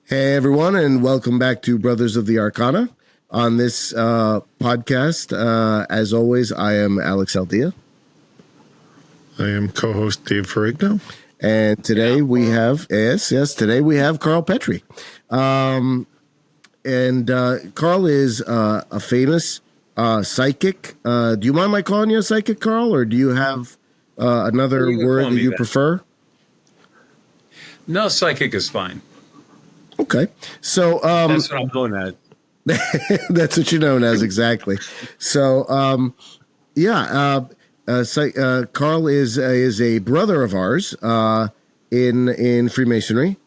Hey, everyone, and welcome back to Brothers of the Arcana. On this podcast, as always, I am Alex Aldea. I am co-host Dave Ferrigno. And today we have, today we have Karl Petry. Karl is a famous psychic. Do you mind my calling you a psychic, Karl, or do you have another word that you prefer? No, psychic is fine. Okay. So that's what I'm known as. That's what you're known as, exactly. So, Karl is a brother of ours in Freemasonry.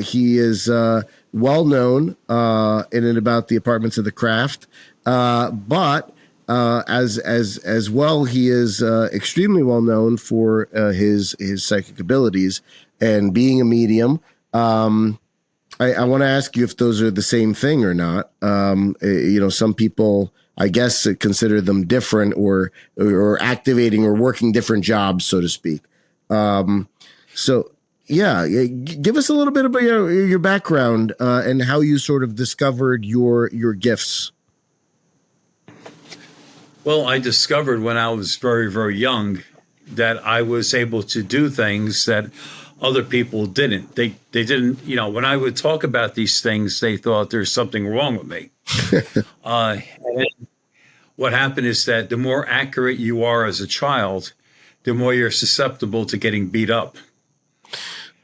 He is well known in and about the apartments of the craft, but as well, he is extremely well known for his psychic abilities and being a medium. I want to ask you if those are the same thing or not. Some people, I guess, consider them different or activating or working different jobs, so to speak. Give us a little bit about your background and how you sort of discovered your gifts. Well, I discovered when I was very, very young that I was able to do things that other people didn't. They didn't, when I would talk about these things, they thought there's something wrong with me. And what happened is that the more accurate you are as a child, the more you're susceptible to getting beat up.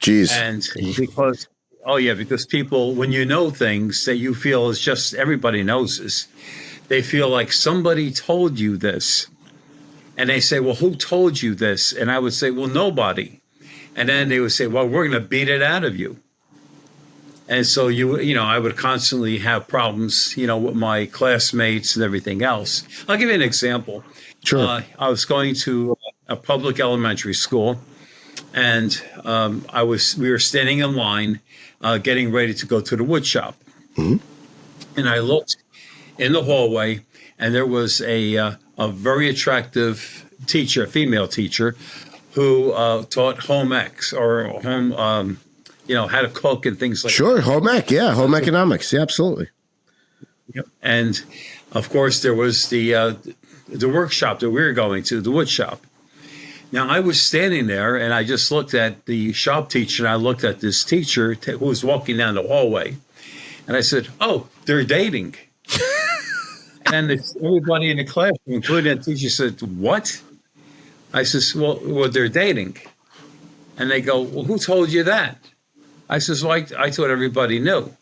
Jeez. And because people, when you know things that you feel is just everybody knows this, they feel like somebody told you this. And they say, well, who told you this? And I would say, well, nobody. And then they would say, well, we're going to beat it out of you. And so, I would constantly have problems, with my classmates and everything else. I'll give you an example. Sure. I was going to a public elementary school, and we were standing in line, getting ready to go to the wood shop. Mm-hmm. And I looked in the hallway, and there was a very attractive teacher, a female teacher, who taught home ec or home, how to cook and things like that. Sure, home ec, home economics, absolutely. Yep. And of course, there was the workshop that we were going to, the wood shop. Now, I was standing there, and I just looked at the shop teacher, and I looked at this teacher who was walking down the hallway, and I said, "Oh, they're dating." And everybody in the class, including the teacher, said, "What?" I says, well, they're dating. And they go, well, who told you that? I says, well, I thought everybody knew.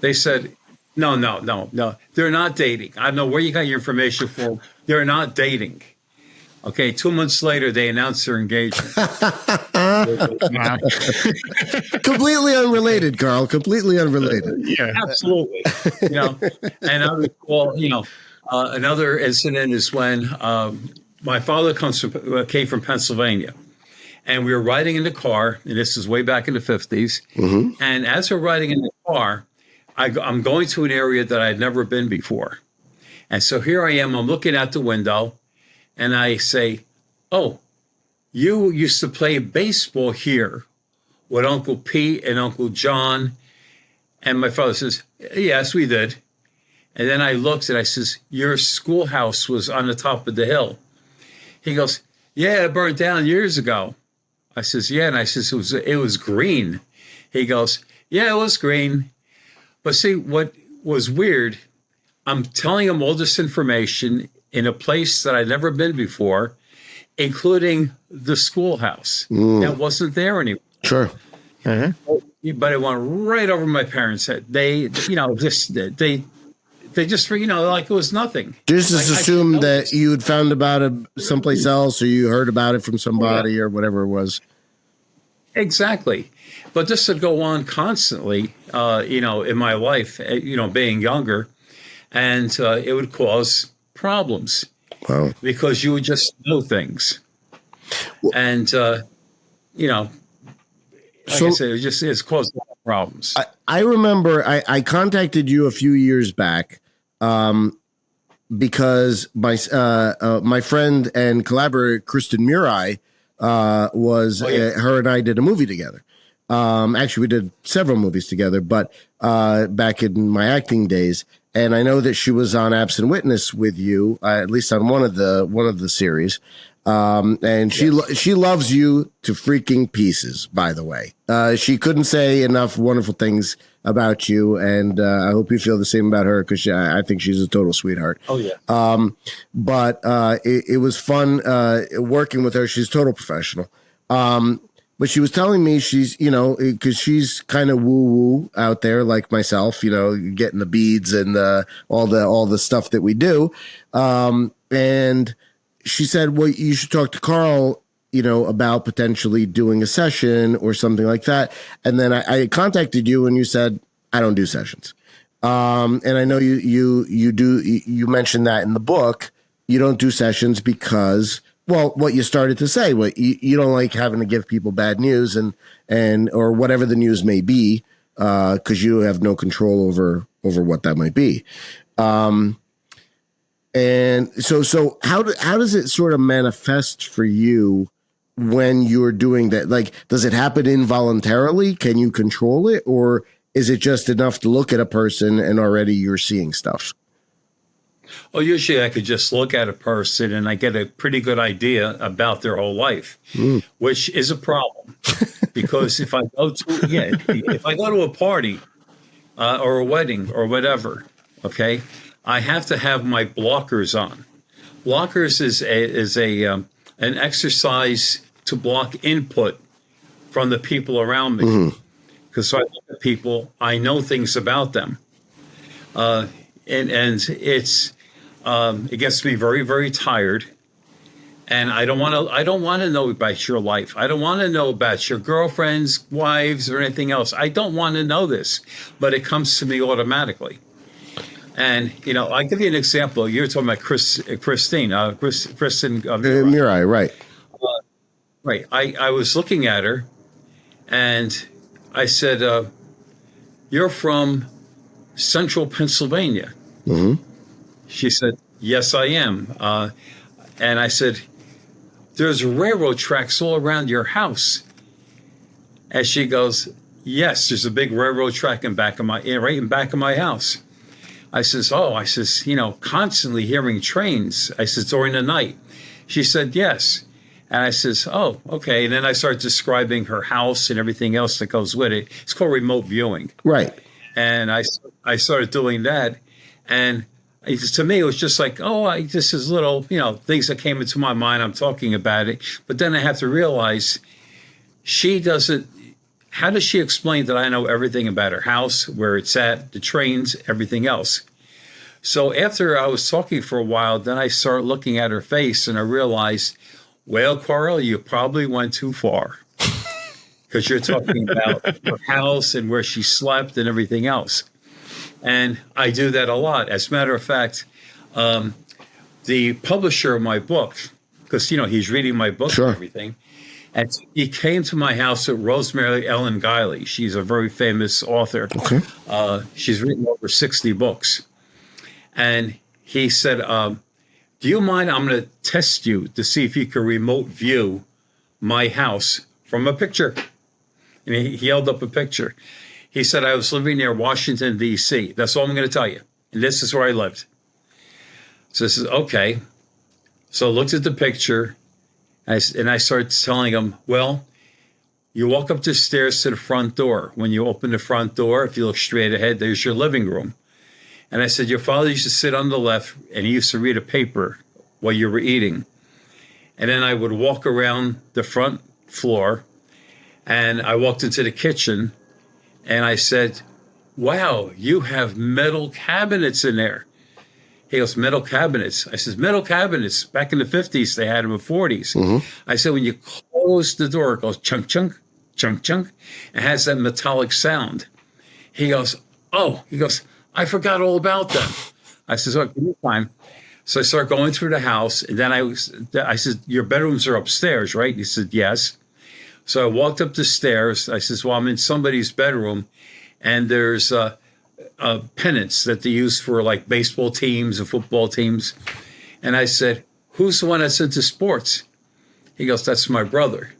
They said, no, they're not dating. I don't know where you got your information from. They're not dating. Okay, 2 months later, they announced their engagement. Completely unrelated, Karl, completely unrelated. Yeah, absolutely. And I recall, another incident is when my father came from Pennsylvania, and we were riding in the car, and this is way back in the 50s. Mm-hmm. And as we're riding in the car, I'm going to an area that I'd never been before. And so here I am, I'm looking out the window, and I say, oh, you used to play baseball here with Uncle Pete and Uncle John. And my father says, yes, we did. And then I looked and I says, your schoolhouse was on the top of the hill. He goes, yeah, it burned down years ago. I says, yeah. And I says, it was green. He goes, yeah, it was green. But see, what was weird, I'm telling him all this information in a place that I'd never been before, including the schoolhouse. That wasn't there anymore. Sure. Mm-hmm. But it went right over my parents' head. They just, like it was nothing. Just assume that you had found about it someplace else, or you heard about it from somebody or whatever it was. Exactly. But this would go on constantly, in my life, being younger, and it would cause problems. Wow. Because you would just know things. Well, and, I said, it's caused a lot of problems. I remember I contacted you a few years back because my friend and collaborator Kristen Murai her and I did a movie together. Actually, we did several movies together, but back in my acting days. And I know that she was on Absent Witness with you, at least on one of the series. And she loves you to freaking pieces, by the way. She couldn't say enough wonderful things about you, and I hope you feel the same about her, because I think she's a total sweetheart. Oh, yeah. But it was fun working with her. She's a total professional. But she was telling me she's, because she's kind of woo-woo out there like myself, getting the beads and all the stuff that we do. And she said, well, you should talk to Karl, about potentially doing a session or something like that. And then I contacted you and you said, I don't do sessions. And I know you mentioned that in the book. You don't do sessions because, well, what you started to say, you don't like having to give people bad news and or whatever the news may be, because you have no control over what that might be. And so how does it sort of manifest for you when you're doing that? Like, does it happen involuntarily? Can you control it, or is it just enough to look at a person and already you're seeing stuff? Well, usually I could just look at a person and I get a pretty good idea about their whole life, which is a problem. Because if I go to a party or a wedding or whatever, okay, I have to have my blockers on. Blockers is an exercise to block input from the people around me. Because I look at people, I know things about them, and it's it gets me very, very tired. And I don't want to know about your life. I don't want to know about your girlfriends, wives, or anything else. I don't want to know this, but it comes to me automatically. And I'll give you an example. You're talking about Kristen Mirai, right? Right. I was looking at her, and I said, "You're from Central Pennsylvania." Mm-hmm. She said, "Yes, I am." And I said, "There's railroad tracks all around your house." And she goes, "Yes, there's a big railroad track right in back of my house." I says, constantly hearing trains. I said, during the night. She said, "Yes." And I says, "Oh, okay." And then I started describing her house and everything else that goes with it. It's called remote viewing. Right. And I started doing that. And to me, it was just like, this is little, things that came into my mind. I'm talking about it. But then I have to realize how does she explain that I know everything about her house, where it's at, the trains, everything else? So after I was talking for a while, then I started looking at her face and I realized, well, Karl, you probably went too far, because you're talking about her house and where she slept and everything else. And I do that a lot. As a matter of fact, the publisher of my book, because, he's reading my book and everything, and he came to my house with Rosemary Ellen Guiley. She's a very famous author. Okay. She's written over 60 books. And he said, "Do you mind? I'm going to test you to see if you can remote view my house from a picture." And he held up a picture. He said, "I was living near Washington, D.C. That's all I'm going to tell you. And this is where I lived." So I said, "Okay." So I looked at the picture, and I started telling him, "Well, you walk up the stairs to the front door. When you open the front door, if you look straight ahead, there's your living room." And I said, "Your father used to sit on the left, and he used to read a paper while you were eating." And then I would walk around the front floor, and I walked into the kitchen, and I said, "Wow, you have metal cabinets in there." He goes, "Metal cabinets?" I says, "Metal cabinets. Back in the 50s, they had them in the 40s. Mm-hmm. I said, "When you close the door, it goes chunk, chunk, chunk, chunk. It has that metallic sound." He goes, "Oh," he goes, "I forgot all about them." I says, "Oh, give me time." So I start going through the house, and then I said, "Your bedrooms are upstairs, right?" He said, "Yes." So I walked up the stairs. I says, "Well, I'm in somebody's bedroom, and there's pennants that they use for like baseball teams and football teams." And I said, "Who's the one that's into sports?" He goes, "That's my brother."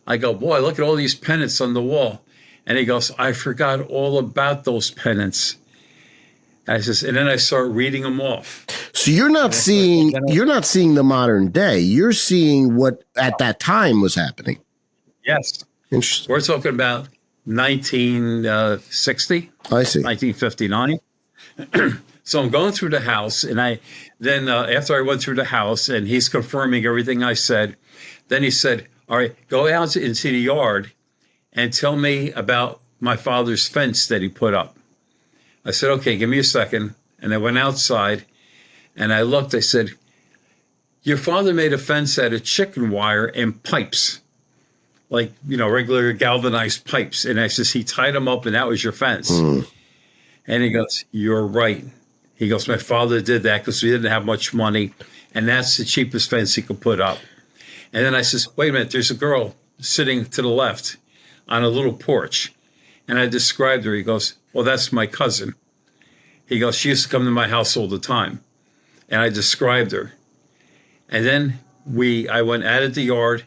I go, "Boy, look at all these pennants on the wall." And he goes, I forgot all about those pennants. I says, and then I start reading them off. So you're not seeing the modern day. You're seeing what at that time was happening. Yes. Interesting. We're talking about 1960. I see. 1959. So I'm going through the house, and after I went through the house, and he's confirming everything I said, then he said, all right, go out into the yard and tell me about my father's fence that he put up. I said, okay, give me a second. And I went outside, and I looked. I said, your father made a fence out of chicken wire and pipes, like, regular galvanized pipes. And I says, he tied them up, and that was your fence. And he goes, you're right. He goes, my father did that because we didn't have much money, and that's the cheapest fence he could put up. And then I says, wait a minute, there's a girl sitting to the left on a little porch. And I described her. He goes, well, that's my cousin. He goes, she used to come to my house all the time. And I described her. And then I went out of the yard,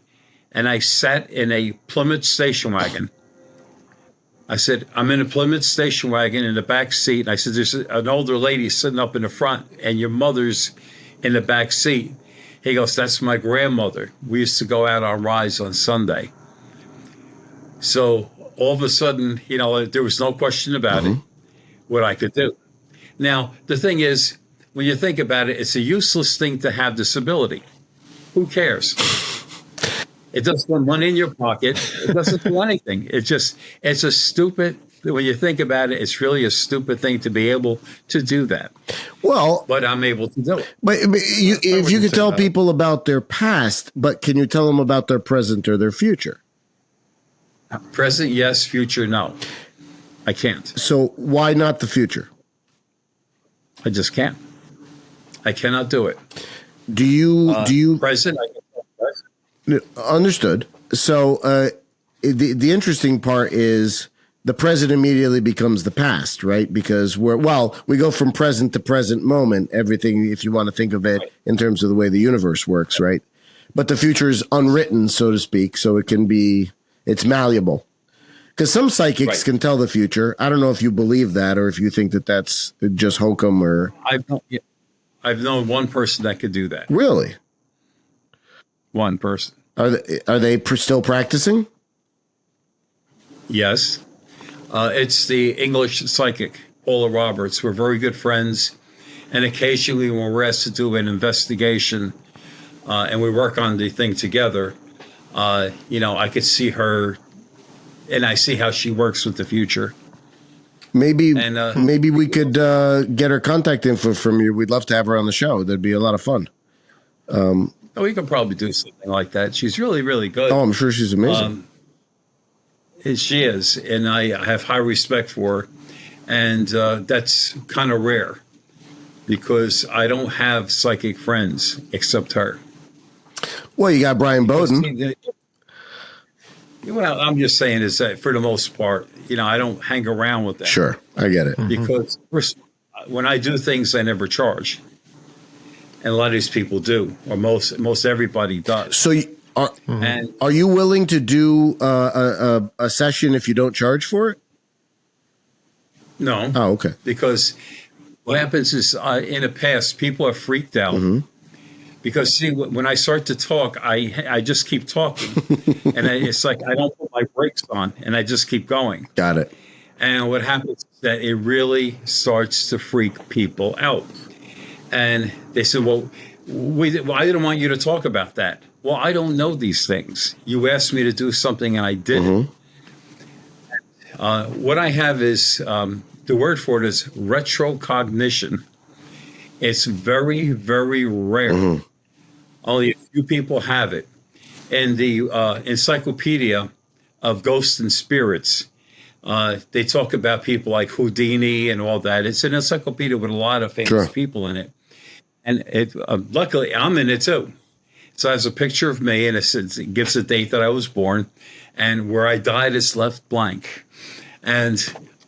and I sat in a Plymouth station wagon. I said, I'm in a Plymouth station wagon in the back seat. And I said, there's an older lady sitting up in the front, and your mother's in the back seat. He goes, that's my grandmother. We used to go out on rides on Sunday. So all of a sudden, there was no question about it, what I could do. Now, the thing is, when you think about it, it's a useless thing to have this ability. Who cares? It doesn't put money in your pocket. It doesn't do anything. It's a stupid, when you think about it, it's really a stupid thing to be able to do that. Well, but I'm able to do it. But if you could tell people about their past, but can you tell them about their present or their future? Present, yes. Future, no. I can't. So why not the future? I just can't. I cannot do it. Do you present? I can tell present. Understood. So the interesting part is the present immediately becomes the past, right? Because we go from present to present moment, everything, if you want to think of it in terms of the way the universe works, right? But the future is unwritten, so to speak, so it's malleable. Because some psychics can tell the future. I don't know if you believe that or if you think that that's just hokum or... I've known one person that could do that. Really? One person. Are they still practicing? Yes. It's the English psychic, Paula Roberts. We're very good friends. And occasionally when we're asked to do an investigation and we work on the thing together, I could see her and I see how she works with the future. Maybe we could get her contact info from you. We'd love to have her on the show. That'd be a lot of fun. We could probably do something like that. She's really, really good. Oh, I'm sure she's amazing. She is, and I have high respect for her. And that's kind of rare because I don't have psychic friends except her. Well, you got Brian Bowden. Well, I'm just saying is that for the most part, I don't hang around with them. Sure, I get it. Because when I do things, I never charge. And a lot of these people do, or most everybody does. So are you willing to do a session if you don't charge for it? No. Oh, okay. Because what happens is in the past, people are freaked out. Because, see, when I start to talk, I just keep talking. And it's like I don't put my brakes on, and I just keep going. Got it. And what happens is that it really starts to freak people out. And they said, well, I didn't want you to talk about that. Well, I don't know these things. You asked me to do something, and I did it. What I have is, the word for it is retrocognition. It's very, very rare. Only a few people have it. In the Encyclopedia of Ghosts and Spirits, they talk about people like Houdini and all that. It's an encyclopedia with a lot of famous people in it. And luckily, I'm in it too. So it has a picture of me, and it gives the date that I was born. And where I died is left blank. And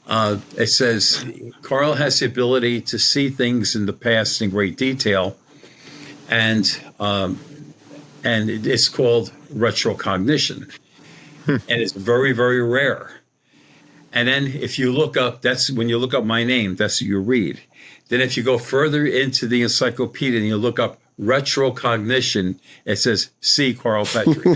it says, Karl has the ability to see things in the past in great detail. And it's called retrocognition. And it's very, very rare. And then if you look up, that's when you look up my name, that's what you read. Then if you go further into the encyclopedia and you look up retrocognition, it says, see Karl Petry.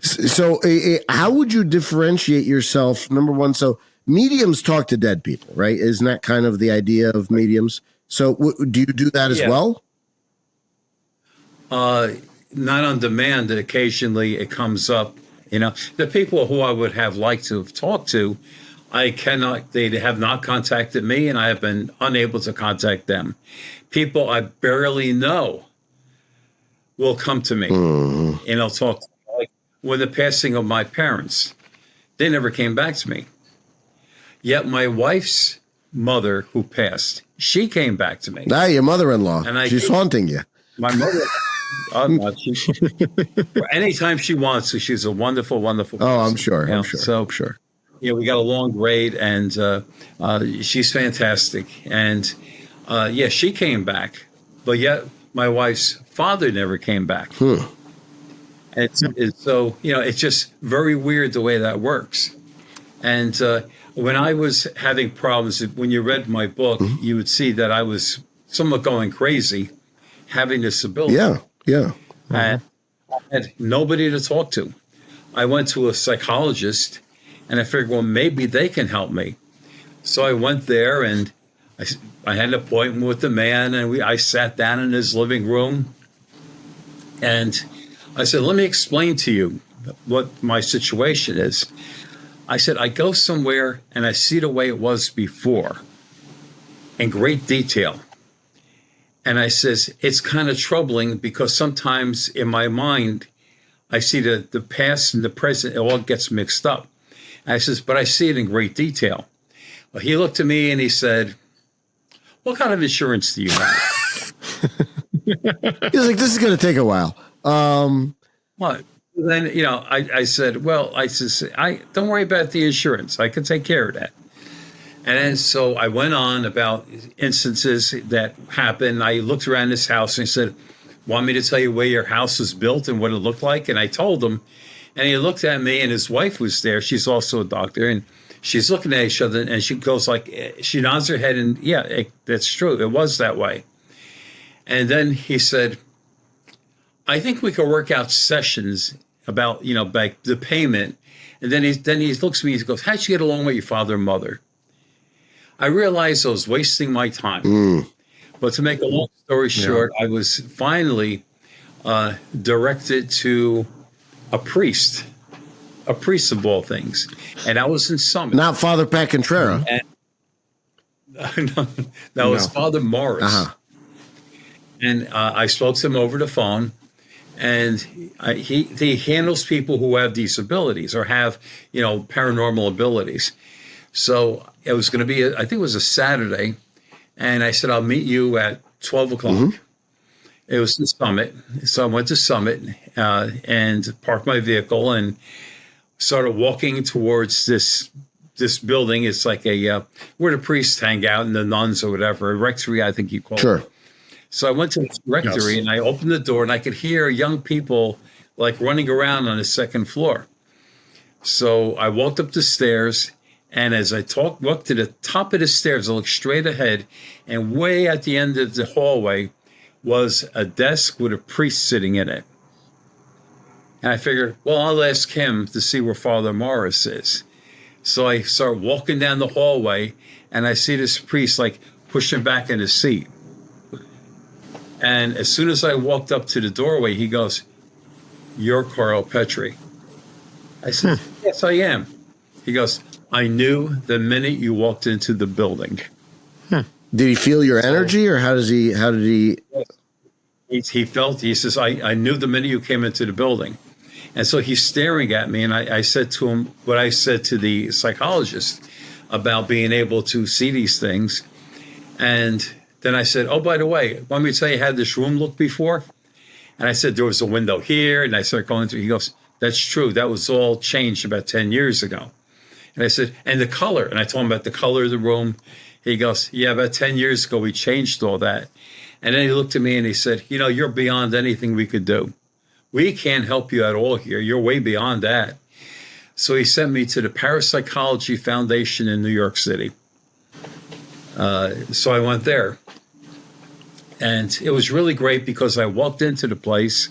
So how would you differentiate yourself? Number one, so mediums talk to dead people, right? Isn't that kind of the idea of mediums? So do you do that as well? Not on demand. Occasionally it comes up. The people who I would have liked to have talked to, they have not contacted me, and I have been unable to contact them. People I barely know will come to me and I'll talk to me. Like with the passing of my parents, they never came back to me. Yet my wife's mother, who passed, she came back to me. Your mother-in-law. And she's haunting you. My mother. Anytime she wants to, she's a wonderful, wonderful person. I'm sure. I'm sure. We got along great, and she's fantastic. And she came back, but yet my wife's father never came back. So it's just very weird the way that works. And when I was having problems, when you read my book, you would see that I was somewhat going crazy, having this ability. Yeah. And I had nobody to talk to. I went to a psychologist, and I figured, well, maybe they can help me. So I went there, and I had an appointment with the man, and I sat down in his living room, and I said, let me explain to you what my situation is. I said, I go somewhere, and I see the way it was before in great detail. And I says, it's kind of troubling because sometimes in my mind, I see the past and the present, it all gets mixed up. And I says, but I see it in great detail. Well, he looked at me and he said, what kind of insurance do you have? He's like, this is going to take a while. What? Then, I said, don't worry about the insurance. I can take care of that. And then so I went on about instances that happened. I looked around this house and he said, want me to tell you where your house was built and what it looked like? And I told him, and he looked at me, and his wife was there. She's also a doctor, and she's looking at each other, and she goes she nods her head, and that's true. It was that way. And then he said, I think we could work out sessions about, like the payment. And then he looks at me, he goes, how'd you get along with your father and mother? I realized I was wasting my time. But to make a long story short, I was finally directed to a priest of all things. And I was in Summit. Not Father Pat Contrera. No, it was Father Morris. And I spoke to him over the phone. And he handles people who have these abilities or have, paranormal abilities. So it was going to be, I think it was a Saturday. And I said, I'll meet you at 12 o'clock. It was the Summit. So I went to Summit and parked my vehicle and started walking towards this building. It's like where the priests hang out and the nuns or whatever, a rectory, I think you call it. So I went to this rectory and I opened the door and I could hear young people like running around on the second floor. So I walked up the stairs, and as I walked to the top of the stairs, I looked straight ahead, and way at the end of the hallway was a desk with a priest sitting in it. And I figured, well, I'll ask him to see where Father Morris is. So I start walking down the hallway, and I see this priest like pushing back in his seat. And as soon as I walked up to the doorway, he goes, "You're Karl Petry." I said, "Yes, I am." He goes, "I knew the minute you walked into the building." Did he feel your energy, or how did he? He felt, he says, I knew the minute you came into the building. And so he's staring at me, and I said to him what I said to the psychologist about being able to see these things. And then I said, "Oh, by the way, want me to tell you how this room looked before?" And I said, "There was a window here," and I started going through. He goes, "That's true. That was all changed about 10 years ago." And I said, "And the color?" And I told him about the color of the room. He goes, "Yeah, about 10 years ago, we changed all that." And then he looked at me and he said, "You're beyond anything we could do. We can't help you at all here. You're way beyond that. So he sent me to the Parapsychology Foundation in New York City. So I went there. And it was really great because I walked into the place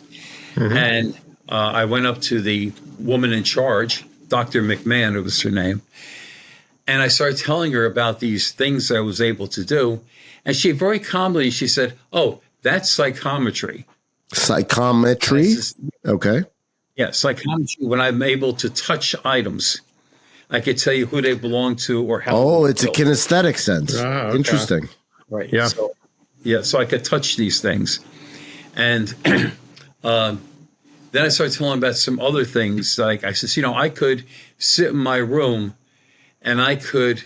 and I went up to the woman in charge, Dr. McMahon, it was her name. And I started telling her about these things I was able to do. And she very calmly, she said, "Oh, that's psychometry." Psychometry? Okay. Yeah, psychometry, when I'm able to touch items. I could tell you who they belong to or how. Oh, it's a kinesthetic sense. Okay. Interesting. Right. Yeah. So I could touch these things. And then I started telling about some other things. Like I said, I could sit in my room and I could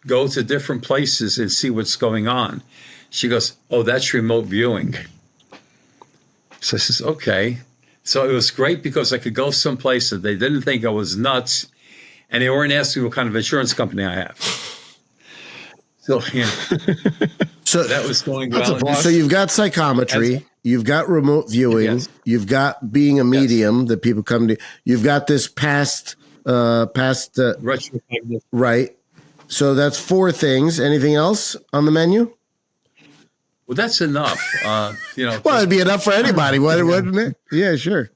go to different places and see what's going on. She goes, "Oh, that's remote viewing." So I says, "Okay." So it was great because I could go someplace that they didn't think I was nuts, and they weren't asking me what kind of insurance company I have. So, so that was going well. So you've got psychometry, you've got remote viewing, you've got being a medium that people come to. You've got this past retrocognition. Right. So that's 4 things. Anything else on the menu? Well, that's enough. Well, it'd be enough for anybody, wouldn't it? Yeah, sure.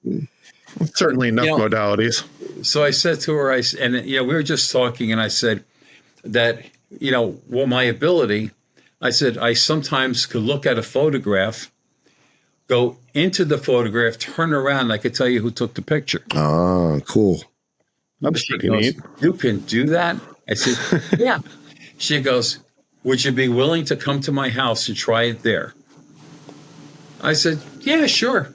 Certainly enough modalities. So I said to her, we were just talking, and I said that, my ability, I said, I sometimes could look at a photograph, go into the photograph, turn around, and I could tell you who took the picture. Oh, cool. That's pretty neat. "You can do that?" I said, "Yeah." She goes, "Would you be willing to come to my house and try it there?" I said, "Yeah, sure.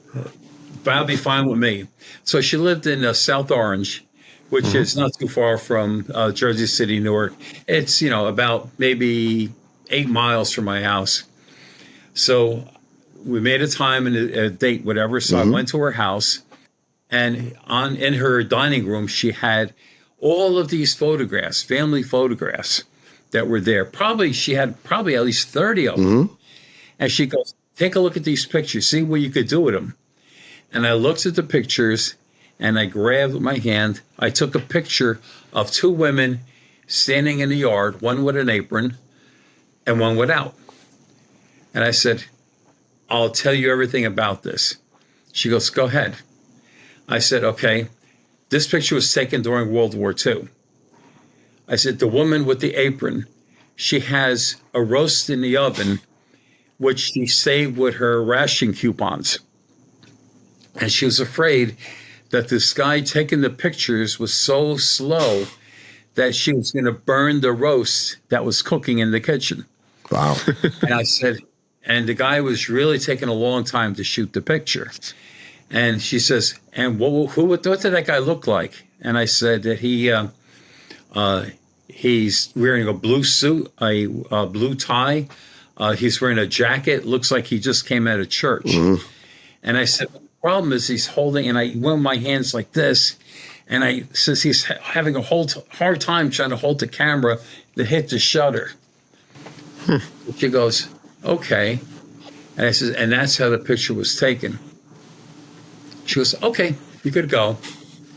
That'll be fine with me." So she lived in South Orange, which is not too far from Jersey City, Newark. It's, about maybe 8 miles from my house. So we made a time and a date, whatever. So I went to her house, and in her dining room, she had all of these photographs, family photographs that were there. She had at least 30 of them. And she goes, "Take a look at these pictures. See what you could do with them." And I looked at the pictures, and I grabbed with my hand. I took a picture of 2 women standing in the yard, one with an apron and one without. And I said, "I'll tell you everything about this." She goes, "Go ahead." I said, "Okay, this picture was taken during World War II." I said, "The woman with the apron, she has a roast in the oven, which she saved with her ration coupons. And she was afraid that this guy taking the pictures was so slow that she was going to burn the roast that was cooking in the kitchen." Wow. And I said, and the guy was really taking a long time to shoot the picture. And she says, "And what did that guy look like?" And I said that he's wearing a blue suit, a blue tie. He's wearing a jacket. Looks like he just came out of church. And I said, "The problem is he's holding," and I went my hands like this. And I says he's having a hard time trying to hold the camera to hit the shutter. She goes, "Okay." And I says, "And that's how the picture was taken." She goes, "Okay, you could go."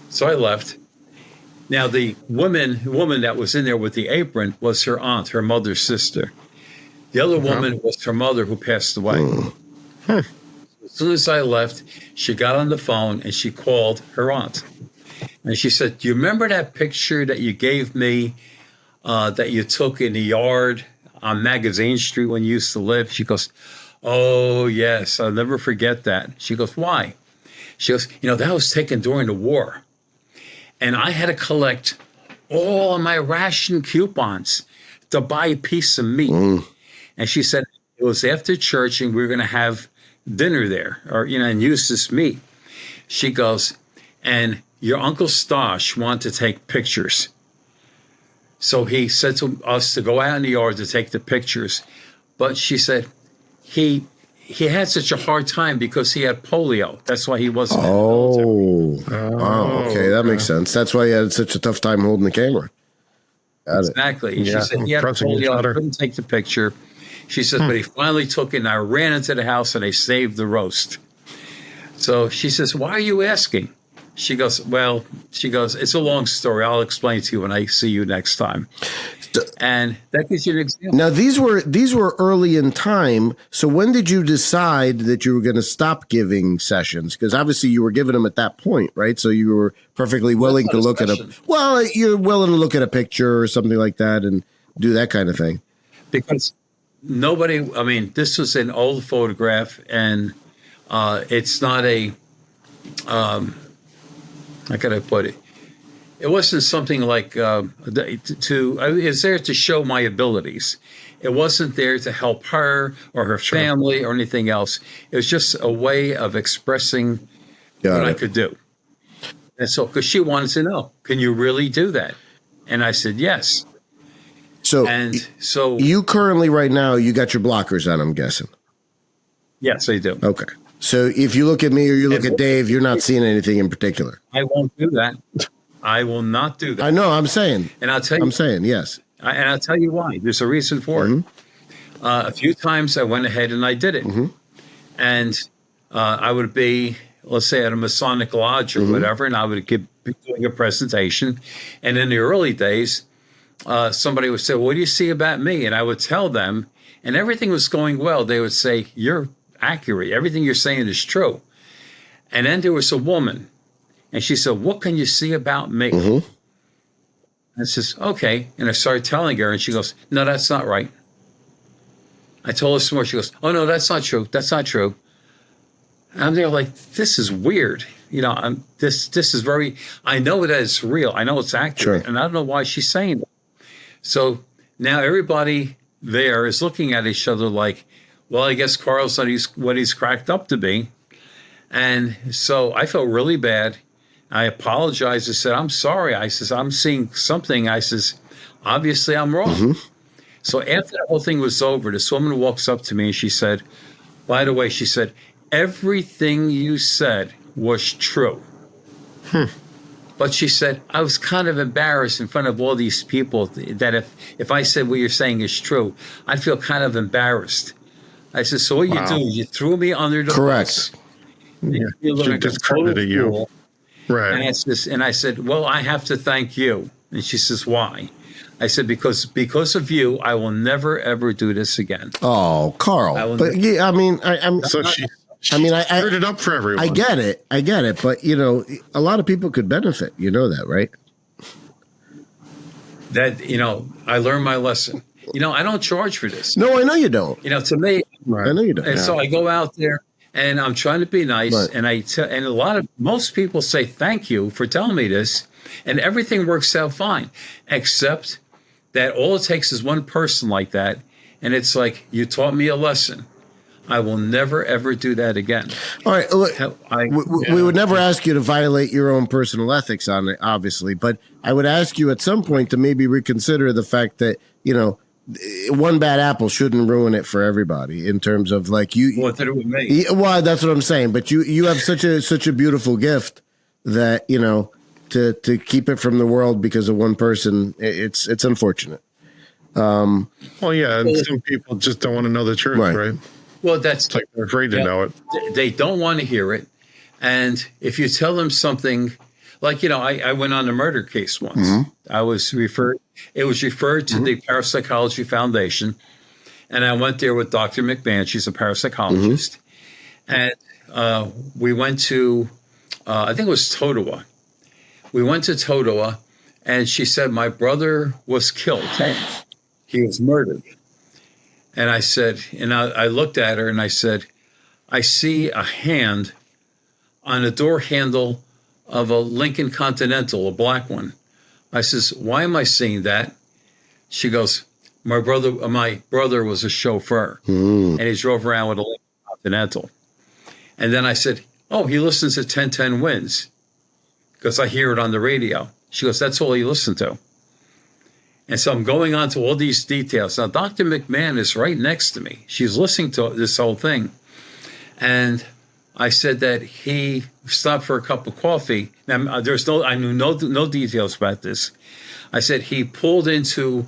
So I left. Now, the woman that was in there with the apron was her aunt, her mother's sister. The other woman was her mother who passed away. As soon as I left, she got on the phone and she called her aunt. And she said, "Do you remember that picture that you gave me that you took in the yard on Magazine Street when you used to live?" She goes, "Oh, yes, I'll never forget that." She goes, "Why?" She goes, "That was taken during the war. And I had to collect all of my ration coupons to buy a piece of meat." And she said, "It was after church and we were going to have dinner there and use this meat." She goes, "And your Uncle Stosh wanted to take pictures. So he said to us to go out in the yard to take the pictures. But," she said, he had such a hard time because he had polio. That's why he wasn't in the military." Oh, okay. That makes sense. That's why he had such a tough time holding the camera. Got Exactly. it. She said he had polio, I couldn't take the picture. She said, but he finally took it, and I ran into the house, and I saved the roast. So she says, "Why are you asking?" She goes, it's a long story. I'll explain to you when I see you next time. And that gives you an example. Now, these were early in time. So when did you decide that you were going to stop giving sessions? Because obviously you were giving them at that point, right? So you were perfectly willing to look at you're willing to look at a picture or something like that and do that kind of thing. Because this was an old photograph, and it's not how can I put it? It wasn't something like it's there to show my abilities. It wasn't there to help her or her family or anything else. It was just a way of expressing what I could do. And so, because she wanted to know, can you really do that? And I said, yes. So you currently right now, you got your blockers on, I'm guessing. Yes, I do. Okay. So if you look at me or you look at Dave, you're not seeing anything in particular. I won't do that. I will not do that. I know. I'm saying. And I'll tell you. I'm saying yes. And I'll tell you why. There's a reason for it. A few times I went ahead and I did it. And I would be, let's say, at a Masonic lodge or whatever, and I would be doing a presentation. And in the early days, somebody would say, what do you see about me? And I would tell them, and everything was going well. They would say, you're accurate. Everything you're saying is true. And then there was a woman, and she said, what can you see about me? I says, okay. And I started telling her, and she goes, no, that's not right. I told her some more. She goes, oh, no, that's not true. That's not true. And I'm there like, this is weird. This is very, I know that it's real. I know it's accurate. And I don't know why she's saying that. So now everybody there is looking at each other like, well, I guess Karl's not what he's cracked up to be. And so I felt really bad. I apologized. I said, I'm sorry. I says, I'm seeing something. I says, obviously I'm wrong. So after the whole thing was over, this woman walks up to me and she said, by the way, she said, everything you said was true. But she said, I was kind of embarrassed in front of all these people that if I said what you're saying is true, I feel kind of embarrassed. I said, so what you do, you threw me under the bus. Yeah. She discredited you. Right. And I said, well, I have to thank you. And she says, why? I said, because of you, I will never, ever do this again. Oh, Karl. But yeah, I mean, so she stirred it up for everyone. I get it. But, a lot of people could benefit. You know that, right? That, I learned my lesson. I don't charge for this. No, I know you don't. To me, I know you don't. And so I go out there and I'm trying to be nice. Right. And most people say, thank you for telling me this. And everything works out fine, except that all it takes is one person like that. And it's like, you taught me a lesson. I will never, ever do that again. All right. Look, we would never ask you to violate your own personal ethics on it, obviously. But I would ask you at some point to maybe reconsider the fact that, one bad apple shouldn't ruin it for everybody in terms of like you. What did it with me? Well, that's what I'm saying. But you have such a beautiful gift that, to keep it from the world because of one person, it's unfortunate. Well, yeah. And some people just don't want to know the truth, right? Well, it's like they're afraid to know it. They don't want to hear it. And if you tell them something, like, I went on a murder case once. It was referred to the Parapsychology Foundation. And I went there with Dr. McMahon. She's a parapsychologist. And we went to, I think it was Totowa. We went to Totowa, and she said, my brother was killed. He was murdered. And I said, and I looked at her and I said, I see a hand on a door handle of a Lincoln Continental, a black one. I says, why am I seeing that? She goes, my brother was a chauffeur and he drove around with a Lincoln Continental. And then I said, oh, he listens to 1010 Wins because I hear it on the radio. She goes, that's all he listened to. And so I'm going on to all these details. Now, Dr. McMahon is right next to me. She's listening to this whole thing. And I said that he stopped for a cup of coffee. Now, I knew no details about this. I said he pulled into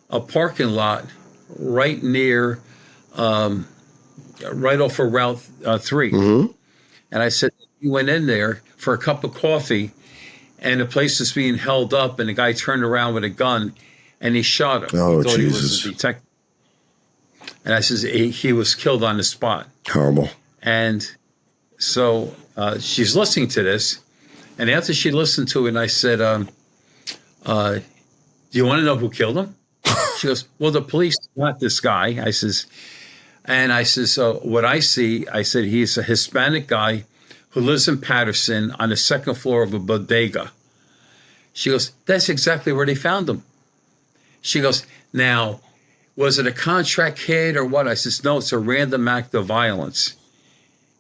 a parking lot right near, right off of Route 3. And I said he went in there for a cup of coffee, and the place was being held up, and the guy turned around with a gun, and he shot him. Oh, he thought Jesus. He was a detective. And I says, he was killed on the spot. Horrible. And so she's listening to this, and after she listened to it, and I said, do you want to know who killed him? She goes, well, the police, not this guy. I says, what I see, I said, he's a Hispanic guy who lives in Patterson on the second floor of a bodega. She goes, that's exactly where they found him. She goes, now, was it a contract hit or what? I says, no, it's a random act of violence.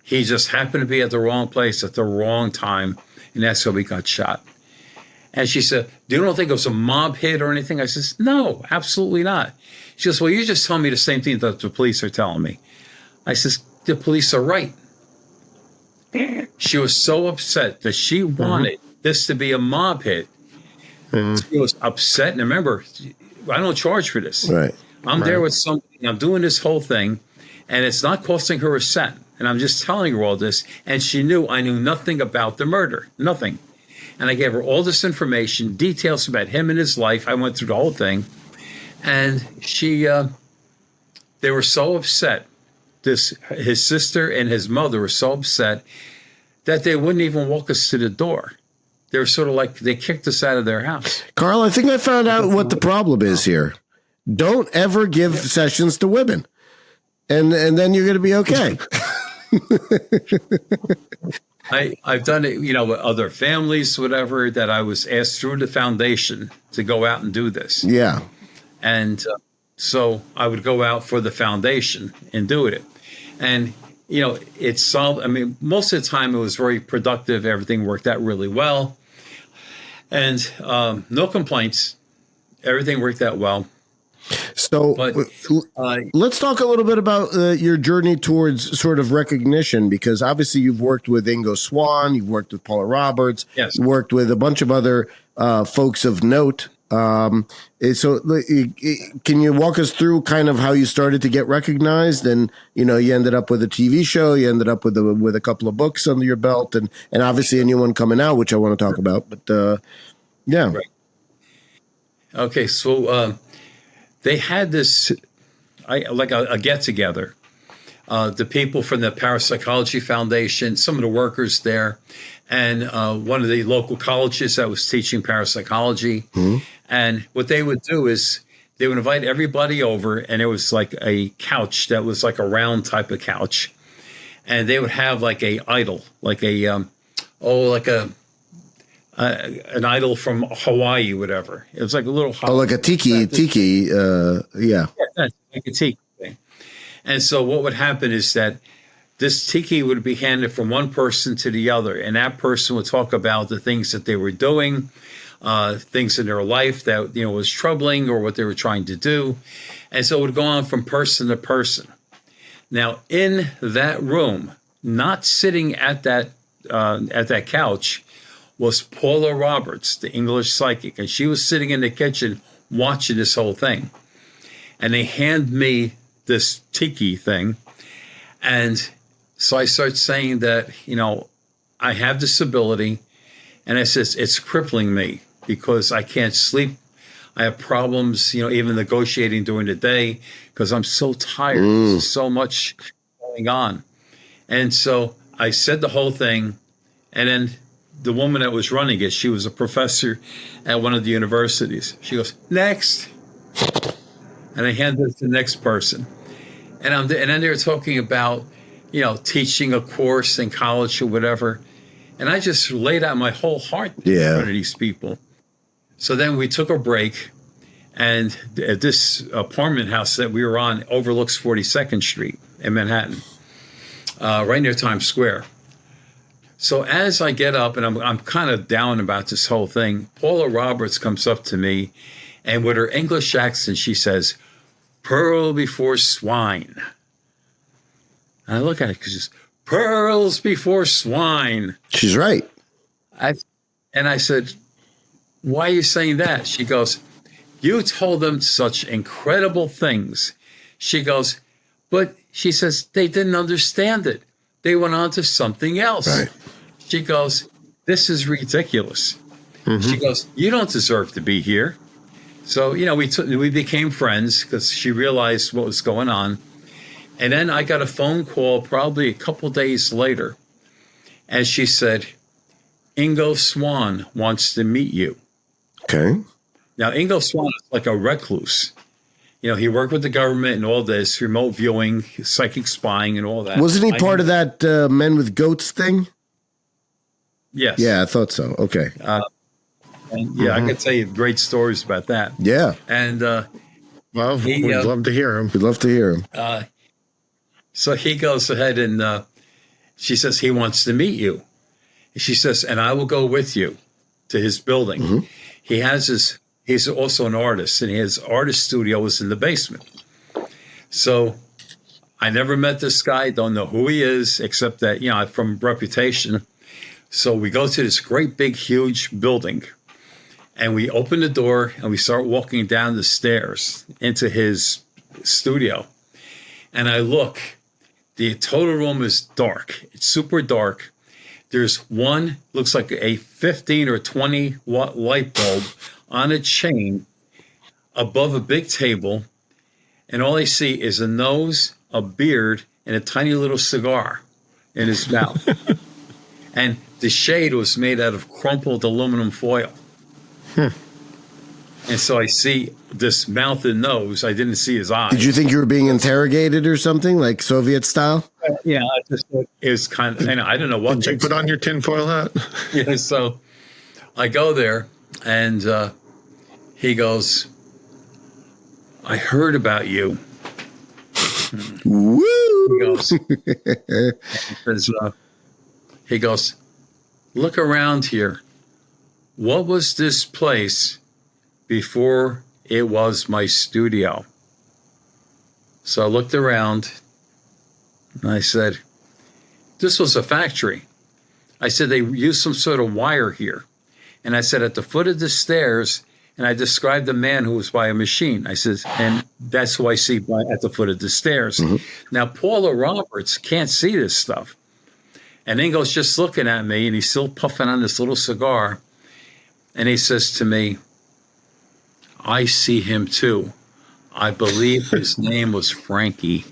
He just happened to be at the wrong place at the wrong time, and that's how he got shot. And she said, do you don't think it was a mob hit or anything? I says, no, absolutely not. She goes, well, you're just telling me the same thing that the police are telling me. I says, the police are right. She was so upset that she wanted this to be a mob hit. She was upset. And remember, I don't charge for this. Right. I'm there with somebody, and I'm doing this whole thing, and it's not costing her a cent. And I'm just telling her all this. And she knew I knew nothing about the murder, nothing. And I gave her all this information, details about him and his life. I went through the whole thing. And they were so upset. His sister and his mother were so upset that they wouldn't even walk us to the door. They were sort of like, they kicked us out of their house. Carl, I think I found out what the problem is here. Don't ever give sessions to women. And then you're going to be okay. I've done it, with other families, whatever, that I was asked through the foundation to go out and do this. Yeah. And so I would go out for the foundation and do it. And, it solved, most of the time it was very productive. Everything worked out really well. And no complaints. Everything worked out well. So let's talk a little bit about your journey towards sort of recognition, because obviously you've worked with Ingo Swann, you've worked with Paula Roberts, yes, you worked with a bunch of other folks of note. So can you walk us through kind of how you started to get recognized? And, you ended up with a TV show, you ended up with a couple of books under your belt, and obviously a new one coming out, which I want to talk about. But yeah. Right. Okay, so they had this, a get-together. The people from the Parapsychology Foundation, some of the workers there, and one of the local colleges that was teaching parapsychology. Mm-hmm. And what they would do is they would invite everybody over, and it was like a couch that was like a round type of couch. And they would have like a idol, like an idol from Hawaii, whatever. It was like a little... like a tiki, yeah. Yeah, like a tiki thing. And so what would happen is that this tiki would be handed from one person to the other, and that person would talk about the things that they were doing, things in their life that, was troubling, or what they were trying to do. And so it would go on from person to person. Now, in that room, not sitting at that couch, was Paula Roberts, the English psychic, and she was sitting in the kitchen watching this whole thing. And they hand me this tiki thing, and so I start saying that, I have this ability, and I says, it's crippling me because I can't sleep. I have problems, even negotiating during the day because I'm so tired. There's so much going on. And so I said the whole thing, and then the woman that was running it, she was a professor at one of the universities. She goes, next. And I handed it to the next person. And then they were talking about, teaching a course in college or whatever. And I just laid out my whole heart in front of these people. So then we took a break, and at this apartment house that we were on overlooks 42nd Street in Manhattan, right near Times Square. So as I get up, and I'm kind of down about this whole thing, Paula Roberts comes up to me, and with her English accent, she says, "Pearl before swine." And I look at it because she's, "Pearls before swine." She's right. And I said, "Why are you saying that?" She goes, "You told them such incredible things." She goes, "But," she says, "they didn't understand it. They went on to something else." Right. She goes, "This is ridiculous." She goes, "You don't deserve to be here." So, we became friends because she realized what was going on. And then I got a phone call probably a couple days later. And she said, "Ingo Swan wants to meet you." Okay. Now, Ingo Swan is like a recluse. He worked with the government and all this, remote viewing, psychic spying and all that. Wasn't he part of that Men with Goats thing? Yes. Yeah, I thought so. Okay. I could tell you great stories about that. Yeah. And well, we'd love to hear him. We'd love to hear him. So he goes ahead and she says he wants to meet you. She says, "And I will go with you to his building." He's also an artist, and his artist studio is in the basement. So I never met this guy, don't know who he is, except that, from reputation. So we go to this great big, huge building. And we open the door and we start walking down the stairs into his studio. And I look, the total room is dark. It's super dark. There's one, looks like a 15 or 20 watt light bulb on a chain above a big table. And all I see is a nose, a beard, and a tiny little cigar in his mouth. And the shade was made out of crumpled aluminum foil. And so I see this mouth and nose. I didn't see his eyes. Did you think you were being interrogated or something, like Soviet style? Yeah, I just thought it was kind of, I don't know what. Did you put on your tinfoil hat? Yeah, so I go there and he goes, "I heard about you." Woo! He goes, "Look around here. What was this place before it was my studio?" So I looked around and I said, "This was a factory." I said, "They used some sort of wire here." And I said, "At the foot of the stairs," and I described the man who was by a machine. I said, "And that's who I see at the foot of the stairs." Now, Paula Roberts can't see this stuff. And Ingo's just looking at me, and he's still puffing on this little cigar. And he says to me, "I see him too. I believe his name was Frankie."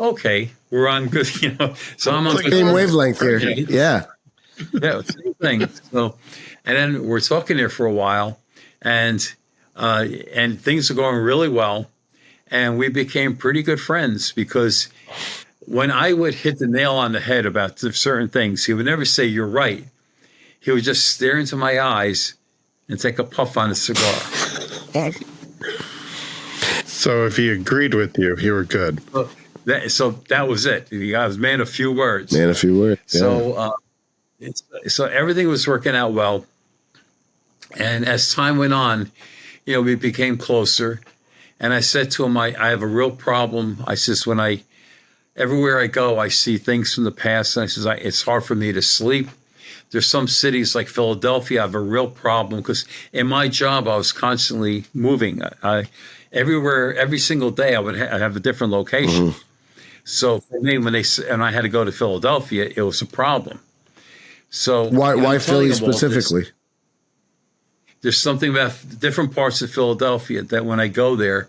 Okay, we're on good, So I'm on the same wavelength here. Yeah. Yeah, same thing. So, and then we're talking there for a while, and things are going really well, and we became pretty good friends because when I would hit the nail on the head about certain things, he would never say, "You're right." He would just stare into my eyes and take a puff on a cigar. So if he agreed with you, you were good. So that was it. I was man of few words. Man of few words. Yeah. So everything was working out well. And as time went on, we became closer. And I said to him, I have a real problem. I says, everywhere I go, I see things from the past. And I says, it's hard for me to sleep. There's some cities like Philadelphia, I have a real problem because in my job, I was constantly moving. Everywhere, every single day, I would have a different location. So for me, and I had to go to Philadelphia, it was a problem. So why Philly specifically? There's something about different parts of Philadelphia that when I go there,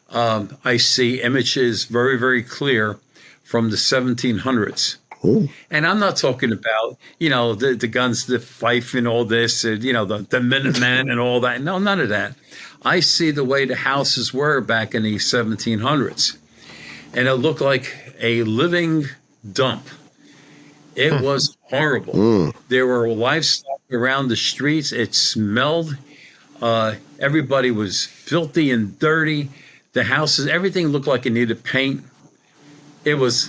I see images very, very clear from the 1700s. Ooh. And I'm not talking about, the guns, the fife and all this, the Minutemen and all that. No, none of that. I see the way the houses were back in the 1700s. And it looked like a living dump. It was horrible. There were livestock around the streets. It smelled. Everybody was filthy and dirty. The houses, everything looked like it needed paint. It was...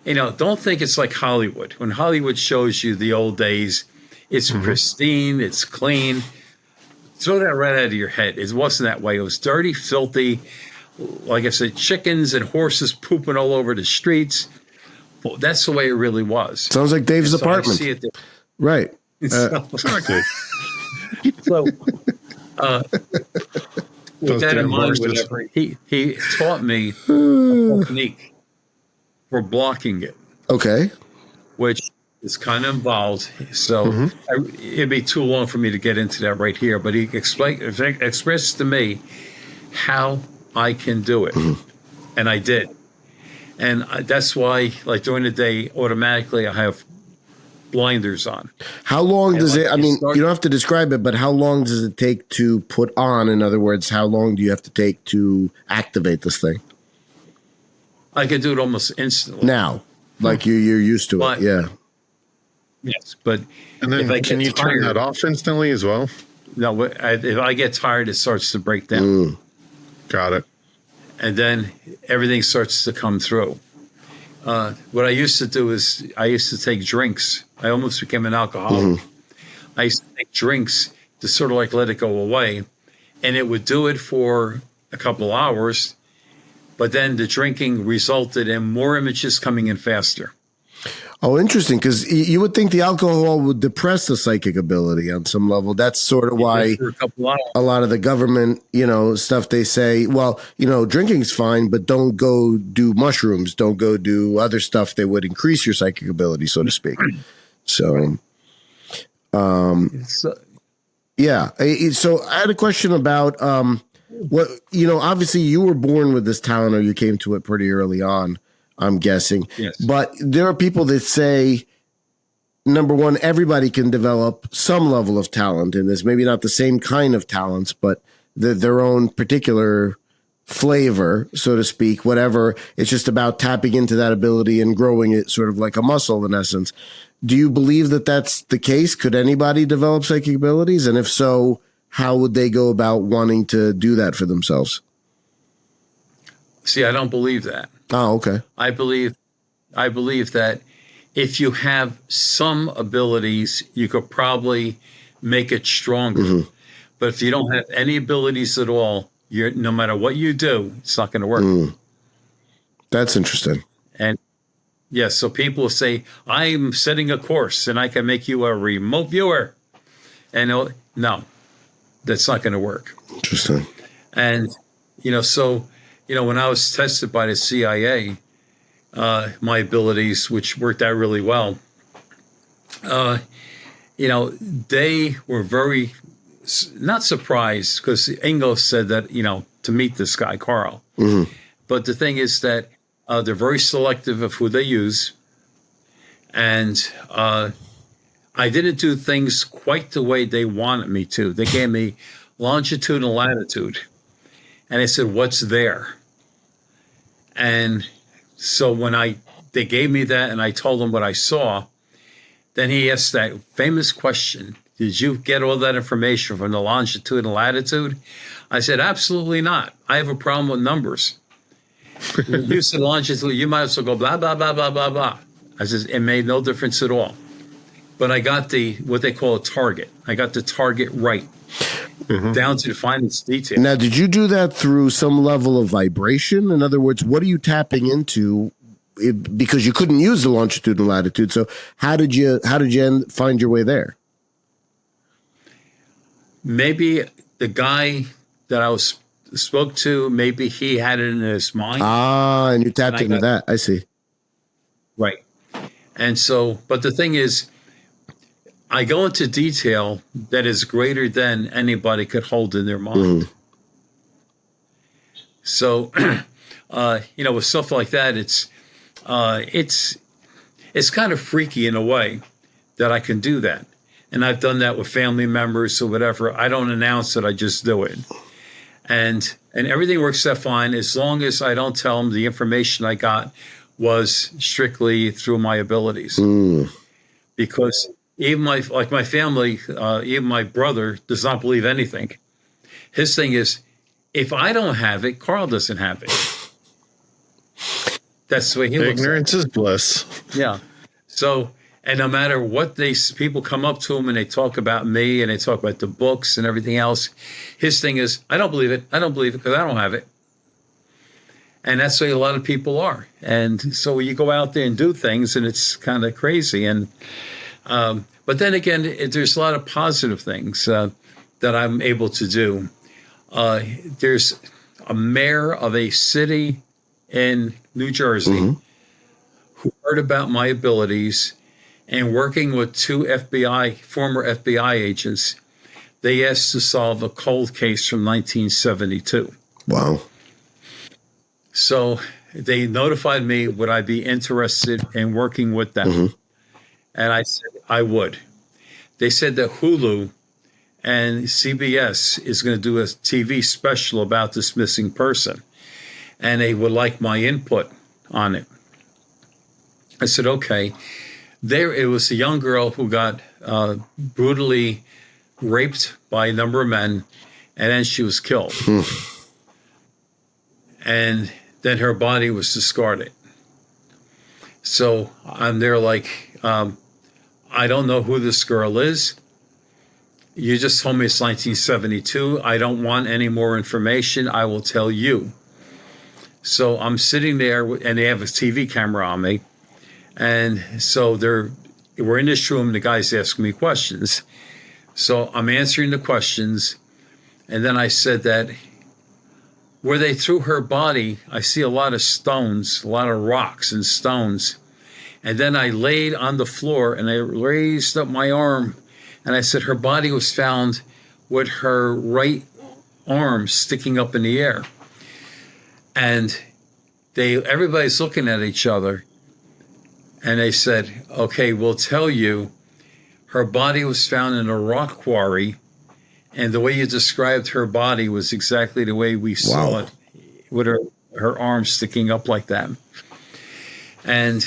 don't think it's like Hollywood. When Hollywood shows you the old days, it's pristine, it's clean. Throw that right out of your head. It wasn't that way. It was dirty, filthy. Like I said, chickens and horses pooping all over the streets. Well, that's the way it really was. Sounds like Dave's apartment. I see it there. Right. Exactly. So, with that in mind, he taught me a technique for blocking it. Okay. Which is kind of involved. So it'd be too long for me to get into that right here. But he expressed to me how I can do it. And I did. And that's why, like during the day, automatically I have blinders on. How long does it, I mean, you don't have to describe it, but how long does it take to put on? In other words, how long do you have to take to activate this thing? I can do it almost instantly. Now, like you're used to it. Yeah. Yes, but and then can you turn that off instantly as well? No, if I get tired, it starts to break down. Got it. And then everything starts to come through. What I used to do is I used to take drinks. I almost became an alcoholic. I used to take drinks to sort of like let it go away. And it would do it for a couple of hours. But then the drinking resulted in more images coming in faster. Oh, interesting. Because you would think the alcohol would depress the psychic ability on some level. That's sort of why a lot of the government, stuff they say, well, drinking's fine, but don't go do mushrooms. Don't go do other stuff that would increase your psychic ability, so to speak. So, yeah. So I had a question about what, obviously you were born with this talent or you came to it pretty early on. I'm guessing. Yes. But there are people that say, number one, everybody can develop some level of talent in this. Maybe not the same kind of talents, but their own particular flavor, so to speak, whatever. It's just about tapping into that ability and growing it sort of like a muscle in essence. Do you believe that that's the case? Could anybody develop psychic abilities? And if so, how would they go about wanting to do that for themselves? See, I don't believe that. Oh, okay. I believe that if you have some abilities, you could probably make it stronger. But if you don't have any abilities at all, no matter what you do, it's not going to work. That's interesting. And yes, so people say, I'm setting a course and I can make you a remote viewer. And no, that's not going to work. Interesting. And, when I was tested by the CIA, my abilities, which worked out really well, they were very not surprised because Ingo said that, to meet this guy, Karl. But the thing is that they're very selective of who they use. And I didn't do things quite the way they wanted me to. They gave me longitude and latitude. And I said, what's there? And so when they gave me that and I told them what I saw, then he asked that famous question, did you get all that information from the longitude and latitude? I said, absolutely not. I have a problem with numbers. You said longitude, you might as well go blah, blah, blah, blah, blah, blah. I said, it made no difference at all. But I got what they call a target. I got the target right. Down to the finest detail. Now, did you do that through some level of vibration? In other words, what are you tapping into? Because you couldn't use the longitude and latitude. So how did you find your way there? Maybe the guy that I spoke to, maybe he had it in his mind. And you tapped into that. I see. Right. And so, but the thing is, I go into detail that is greater than anybody could hold in their mind. So, with stuff like that, it's kind of freaky in a way that I can do that. And I've done that with family members or whatever. I don't announce it. I just do it. And everything works out fine as long as I don't tell them the information I got was strictly through my abilities. Because even my family, even my brother does not believe anything. His thing is, if I don't have it, Karl doesn't have it. That's the way he looks at it. Ignorance is bliss. Yeah. So, and no matter what people come up to him and they talk about me and they talk about the books and everything else, his thing is, I don't believe it. I don't believe it because I don't have it. And that's the way a lot of people are. And so you go out there and do things and it's kind of crazy. And but then again, there's a lot of positive things that I'm able to do. There's a mayor of a city in New Jersey who heard about my abilities, And working with two former FBI agents, they asked to solve a cold case from 1972. Wow. So they notified me, would I be interested in working with them? Mm-hmm. And I said, I would. They said that Hulu and CBS is going to do a TV special about this missing person, and they would like my input on it. I said, okay. It was a young girl who got brutally raped by a number of men, and then she was killed. And then her body was discarded. So I'm there like, I don't know who this girl is. You just told me it's 1972. I don't want any more information. I will tell you. So I'm sitting there, and they have a TV camera on me. And so we're in this room, the guy's asking me questions. So I'm answering the questions. And then I said that where they threw her body, I see a lot of stones, a lot of rocks and stones. And then I laid on the floor and I raised up my arm. And I said her body was found with her right arm sticking up in the air. And everybody's looking at each other. And they said, okay, we'll tell you, her body was found in a rock quarry, and the way you described her body was exactly the way we saw it, with her arms sticking up like that. And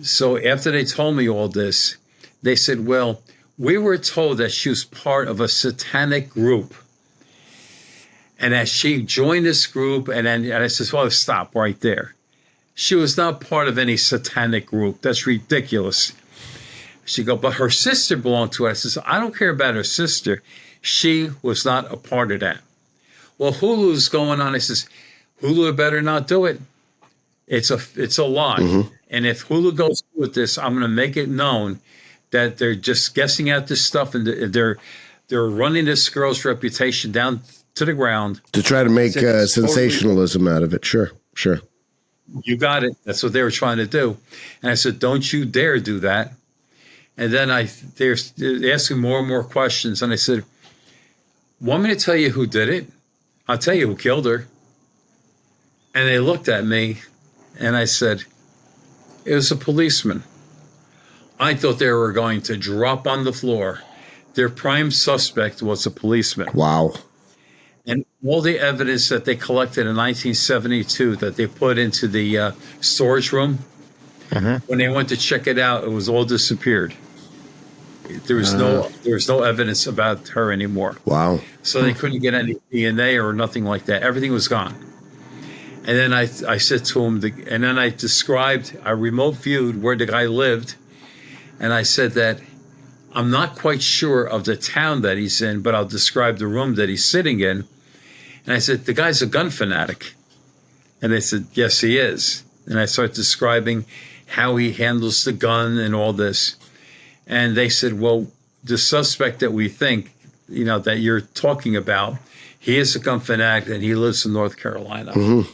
so after they told me all this, they said, well, we were told that she was part of a satanic group, and that she joined this group, and I said, well, stop right there. She was not part of any satanic group. That's ridiculous. She go, but her sister belonged to it. I says, I don't care about her sister. She was not a part of that. Well, Hulu's going on. I says, Hulu better not do it. It's a lie. Mm-hmm. And if Hulu goes with this, I'm going to make it known that they're just guessing at this stuff, and they're running this girl's reputation down to the ground. To try to make sensationalism out of it. Sure. You got it. That's what they were trying to do. And I said, don't you dare do that. And then they're asking more and more questions. And I said, want me to tell you who did it? I'll tell you who killed her. And they looked at me, and I said, it was a policeman. I thought they were going to drop on the floor. Their prime suspect was a policeman. Wow. And all the evidence that they collected in 1972 that they put into the storage room, when they went to check it out, it was all disappeared. There was no evidence about her anymore. Wow. So they couldn't get any DNA or nothing like that. Everything was gone. And then I said to him, and then I remote viewed where the guy lived. And I said that I'm not quite sure of the town that he's in, but I'll describe the room that he's sitting in. And I said, the guy's a gun fanatic. And they said, yes, he is. And I started describing how he handles the gun and all this. And they said, well, the suspect that we think, that you're talking about, he is a gun fanatic and he lives in North Carolina. Mm-hmm.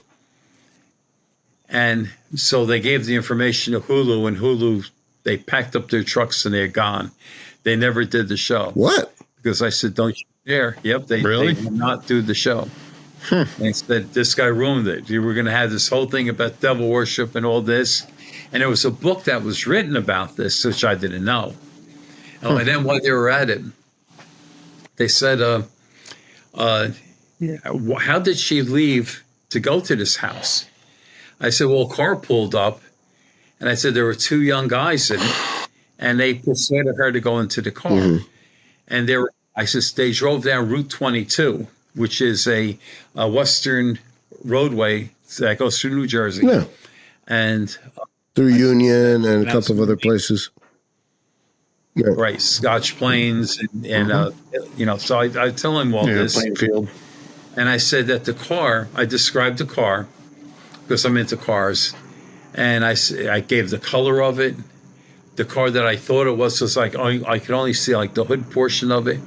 And so they gave the information to Hulu, and Hulu, they packed up their trucks and they're gone. They never did the show. What? Because I said, don't you dare. Yep, they did not do the show. They said, this guy ruined it. You were going to have this whole thing about devil worship and all this. And there was a book that was written about this, which I didn't know. And then while they were at it, they said, how did she leave to go to this house? I said, well, a car pulled up. And I said, there were two young guys in it. And they persuaded her to go into the car. Mm-hmm. And they drove down Route 22, which is a western roadway that goes through New Jersey. Yeah. And through Union and a couple of other places. Yeah. Right. Scotch Plains. And so I tell him all this. Plainfield. And I said that I described the car because I'm into cars. And I gave the color of it. The car that I thought it was like, I could only see like the hood portion of it.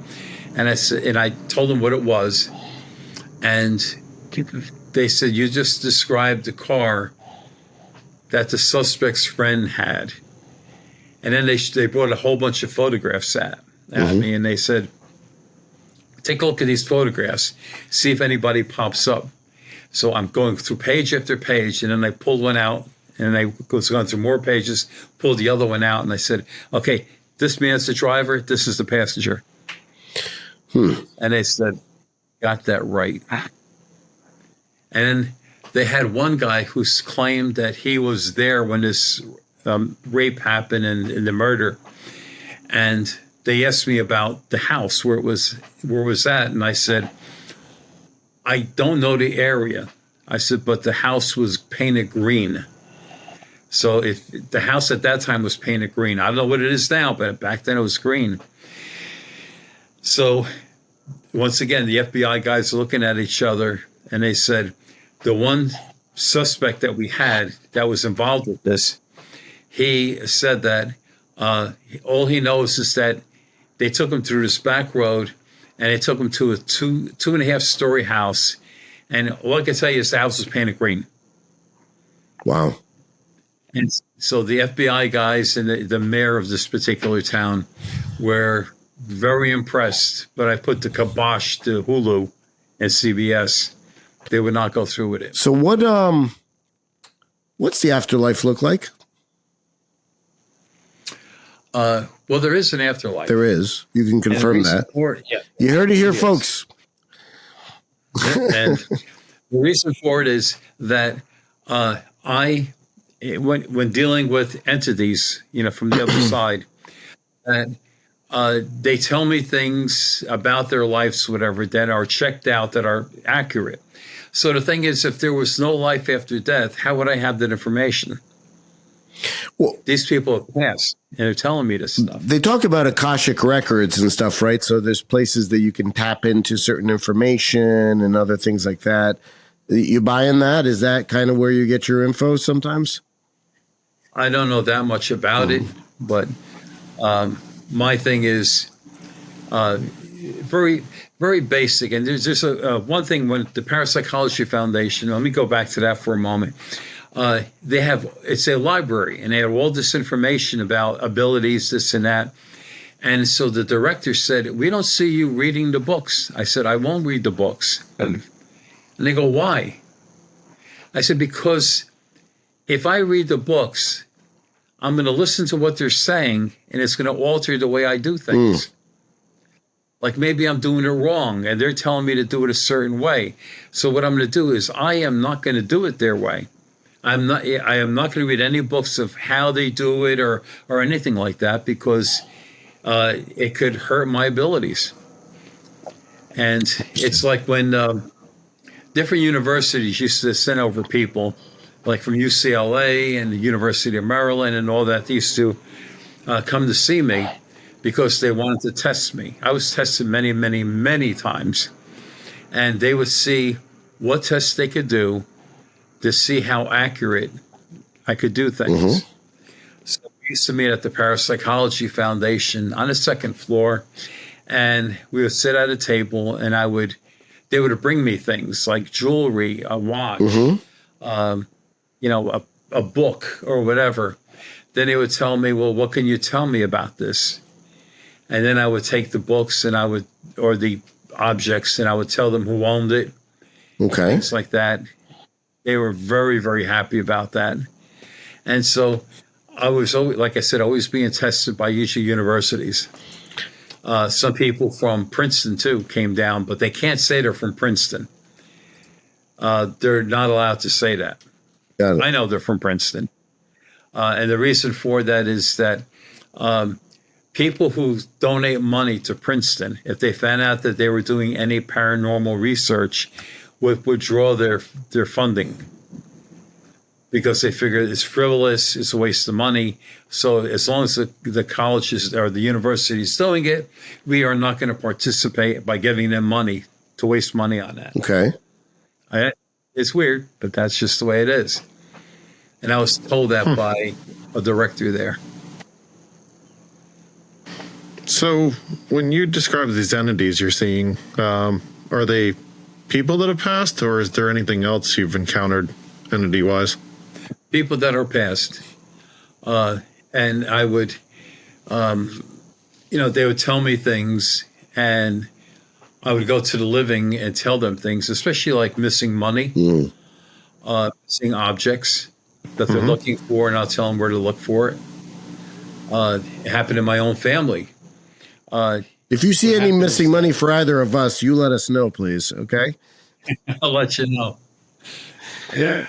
And I told them what it was. And they said, you just described the car that the suspect's friend had. And then they brought a whole bunch of photographs at me, and they said, take a look at these photographs, see if anybody pops up. So I'm going through page after page, and then I pulled one out, and I was going through more pages, pulled the other one out, and I said, okay, this man's the driver, this is the passenger. And they said, got that right. And then they had one guy who claimed that he was there when this rape happened and the murder. And they asked me about the house, where it was at. And I said, I don't know the area. I said, but the house was painted green. So if the house at that time was painted green, I don't know what it is now, but back then it was green. So once again, the FBI guys are looking at each other, and they said, the one suspect that we had that was involved with this, he said that all he knows is that they took him through this back road, and they took him to a two and a half story house. And all I can tell you is the house was painted green. Wow. And so the FBI guys and the mayor of this particular town were very impressed, but I put the kibosh to Hulu and CBS. They would not go through with it. So what's the afterlife look like? Well, there is an afterlife. There is. You can confirm that. You heard it here, folks. And the reason for it is that when dealing with entities, from the other side, that they tell me things about their lives, whatever, that are checked out, that are accurate. So the thing is, if there was no life after death, how would I have that information? Well, these people have passed, and they're telling me this stuff. They talk about Akashic records and stuff, right? So there's places that you can tap into certain information and other things like that. You buying that? Is that kind of where you get your info sometimes? I don't know that much about it, but my thing is very, very basic. And there's one thing when the Parapsychology Foundation, let me go back to that for a moment. It's a library, and they have all this information about abilities, this and that. And so the director said, we don't see you reading the books. I said, I won't read the books. And they go, why? I said, because if I read the books, I'm going to listen to what they're saying, and it's going to alter the way I do things. Like maybe I'm doing it wrong, and they're telling me to do it a certain way. So what I'm going to do is I am not going to do it their way. I am not going to read any books of how they do it or anything like that, because it could hurt my abilities. And it's like when different universities used to send over people, like from UCLA and the University of Maryland and all that, they used to come to see me because they wanted to test me. I was tested many, many, many times. And they would see what tests they could do to see how accurate I could do things. So we used to meet at the Parapsychology Foundation on the second floor, and we would sit at a table, and they would bring me things like jewelry, a watch, a book or whatever. Then they would tell me, well, what can you tell me about this? And then I would take the books or the objects, and I would tell them who owned it. Okay. Things like that. They were very, very happy about that. And so I was always, like I said, always being tested by usually universities. Some people from Princeton, too, came down, but they can't say they're from Princeton. They're not allowed to say that. I know they're from Princeton. And the reason for that is that people who donate money to Princeton, if they found out that they were doing any paranormal research, would withdraw their funding because they figure it's frivolous, it's a waste of money. So as long as the colleges or the university is doing it, we are not going to participate by giving them money to waste money on that. Okay. It's weird, but that's just the way it is. And I was told that by a director there. So when you describe these entities you're seeing, are they people that have passed, or is there anything else you've encountered entity-wise? People that are passed. And I would, they would tell me things, and I would go to the living and tell them things, especially like missing money, missing objects that they're looking for, and I'll tell them where to look for it. It happened in my own family. If you see any missing money for either of us, you let us know, please. Okay. I'll let you know. Yeah.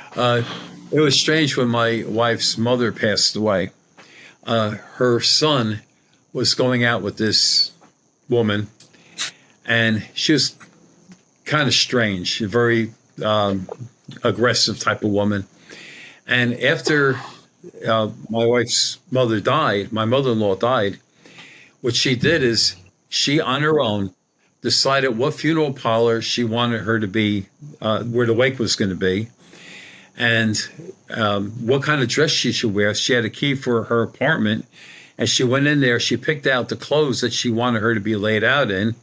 It was strange when my wife's mother passed away. Her son was going out with this woman, and she was kind of strange, a very aggressive type of woman. And after my wife's mother died, my mother-in-law died, what she did is she, on her own, decided what funeral parlor she wanted her to be, where the wake was going to be, and what kind of dress she should wear. She had a key for her apartment, and she went in there. She picked out the clothes that she wanted her to be laid out in.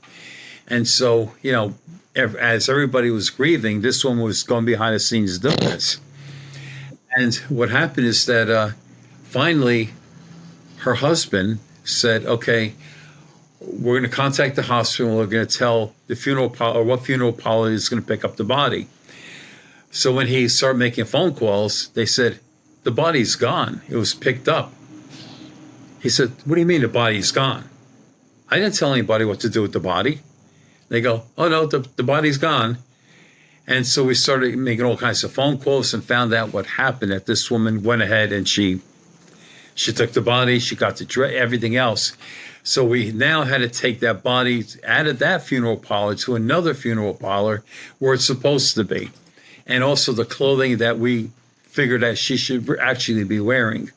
And so, as everybody was grieving, this one was going behind the scenes doing this. And what happened is that finally her husband said, okay, we're going to contact the hospital. We're going to tell the funeral parlor what funeral parlor is going to pick up the body. So when he started making phone calls, they said, the body's gone. It was picked up. He said, what do you mean the body's gone? I didn't tell anybody what to do with the body. They go, oh, no, the body's gone. And so we started making all kinds of phone calls and found out what happened, that this woman went ahead and she took the body, she got the everything else. So we now had to take that body out of that funeral parlor to another funeral parlor where it's supposed to be. And also the clothing that we figured that she should actually be wearing.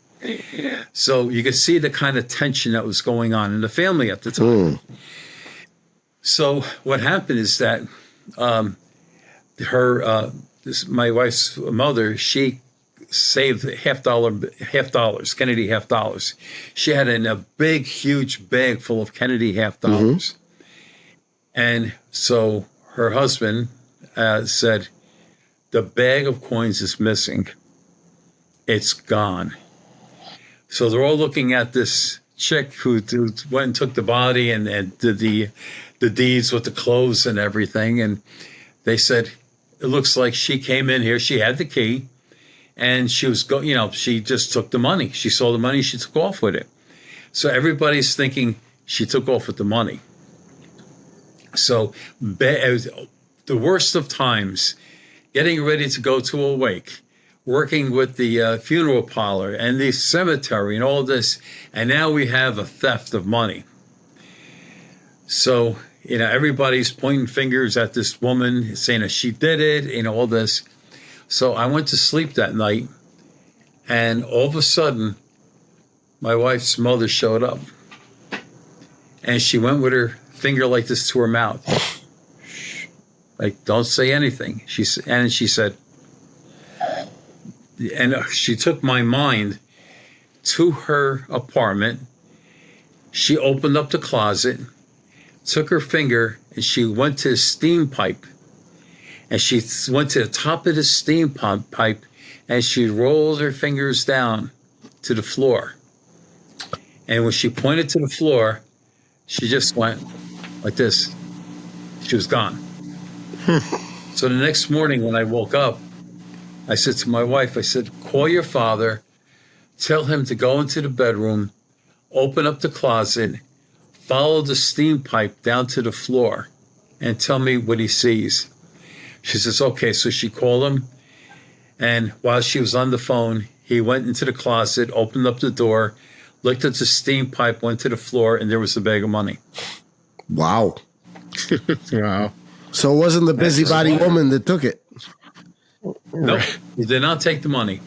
So you could see the kind of tension that was going on in the family at the time. So what happened is that my wife's mother, she saved $half, Kennedy $half. She had a big, huge bag full of Kennedy $half. And so her husband said, the bag of coins is missing. It's gone. So they're all looking at this chick who went and took the body and did the deeds with the clothes and everything. And they said, it looks like she came in here. She had the key, and she was she just took the money. She saw the money. She took off with it. So everybody's thinking she took off with the money. So it was the worst of times, getting ready to go to a wake, working with the funeral parlor and the cemetery and all this. And now we have a theft of money. So, everybody's pointing fingers at this woman, saying that she did it, all this. So I went to sleep that night, and all of a sudden, my wife's mother showed up. And she went with her finger like this to her mouth. Like, don't say anything. She said, and she took my mind to her apartment. She opened up the closet, took her finger, and she went to the steam pipe. And she went to the top of the steam pipe, and she rolled her fingers down to the floor. And when she pointed to the floor, she just went like this. She was gone. So the next morning when I woke up, I said to my wife, I said, call your father, tell him to go into the bedroom, open up the closet, follow the steam pipe down to the floor, and tell me what he sees. She says, okay. So she called him, and while she was on the phone, he went into the closet, opened up the door, looked at the steam pipe, went to the floor, and there was a bag of money. Wow. Wow. So it wasn't the busybody woman that took it. No, he did not take the money.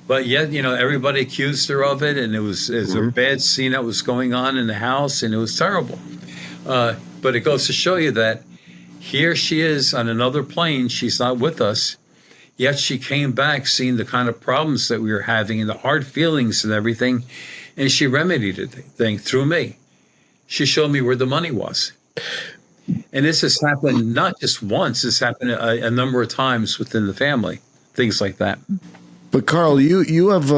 But yet, everybody accused her of it, and it was a bad scene that was going on in the house, and it was terrible. But it goes to show you that here she is on another plane. She's not with us, yet she came back seeing the kind of problems that we were having and the hard feelings and everything, and she remedied the thing through me. She showed me where the money was. And this has happened not just once, it's happened a number of times within the family, things like that. But Karl, you have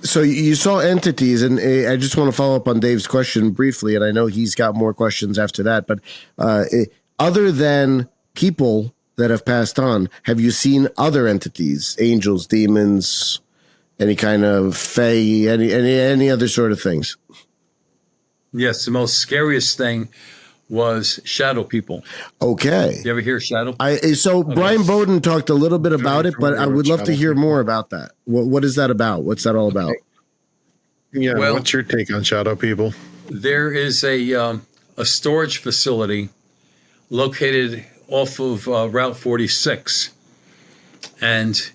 So you saw entities, and I just want to follow up on Dave's question briefly, and I know he's got more questions after that. But other than people that have passed on, have you seen other entities, angels, demons, any kind of fae, any other sort of things? Yes, the most scariest thing was shadow people. Okay. You ever hear shadow? Brian Bowden talked a little bit about it, but I would love to hear more about that. What is that about? What's that all about? Yeah, Well, what's your take on shadow people? There is a storage facility located off of Route 46. And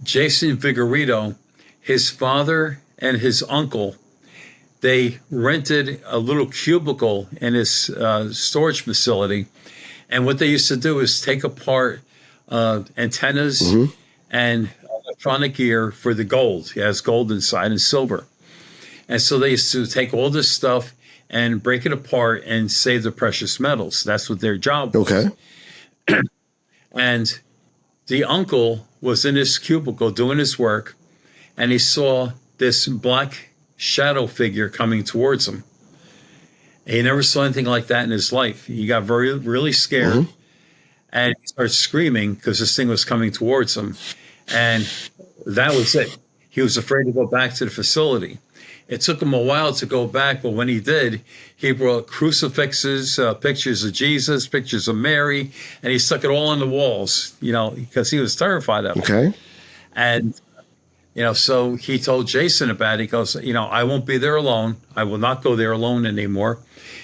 Jason Vigorito, his father and his uncle, they rented a little cubicle in his storage facility. And what they used to do is take apart antennas and electronic gear for the gold. It has gold inside and silver. And so they used to take all this stuff and break it apart and save the precious metals. That's what their job was. Okay. And the uncle was in his cubicle doing his work, and he saw this black shadow figure coming towards him. He never saw anything like that in his life. He got really scared, and he started screaming because this thing was coming towards him. And that was it. He was afraid to go back to the facility. It took him a while to go back, but when he did, he brought crucifixes, pictures of Jesus, pictures of Mary, and he stuck it all on the walls, because he was terrified of it. Okay. And, so he told Jason about it. He goes, I won't be there alone. I will not go there alone anymore.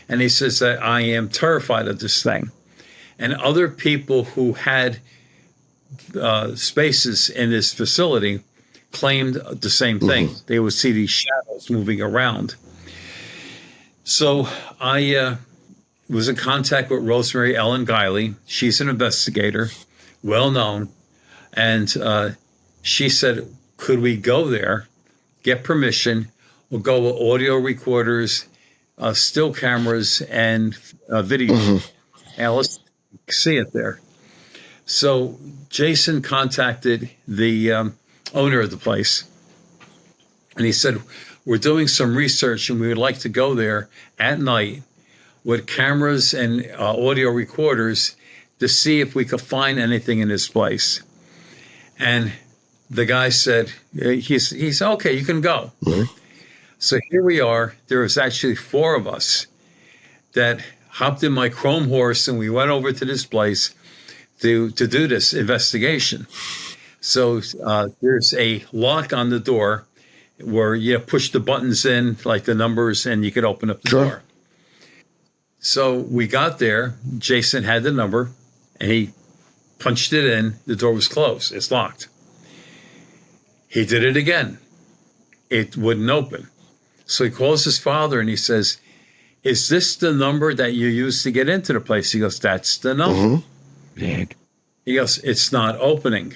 And he says that I am terrified of this thing. And other people who had spaces in this facility claimed the same thing. They would see these shadows moving around. So I was in contact with Rosemary Ellen Guiley. She's an investigator, well known. And she said, could we go there, get permission? We'll go with audio recorders, still cameras, and video. And let's see it there. So Jason contacted the owner of the place, and he said, we're doing some research and we would like to go there at night with cameras and audio recorders to see if we could find anything in this place. And the guy said, he said, okay, you can go. So here we are. There was actually 4 of us that hopped in my chrome horse, and we went over to this place to do this investigation. So there's a lock on the door where you push the buttons in, like the numbers, and you could open up the door. So we got there. Jason had the number, and he punched it in. The door was closed. It's locked. He did it again. It wouldn't open. So he calls his father, and he says, is this the number that you used to get into the place? He goes, that's the number. He goes, it's not opening.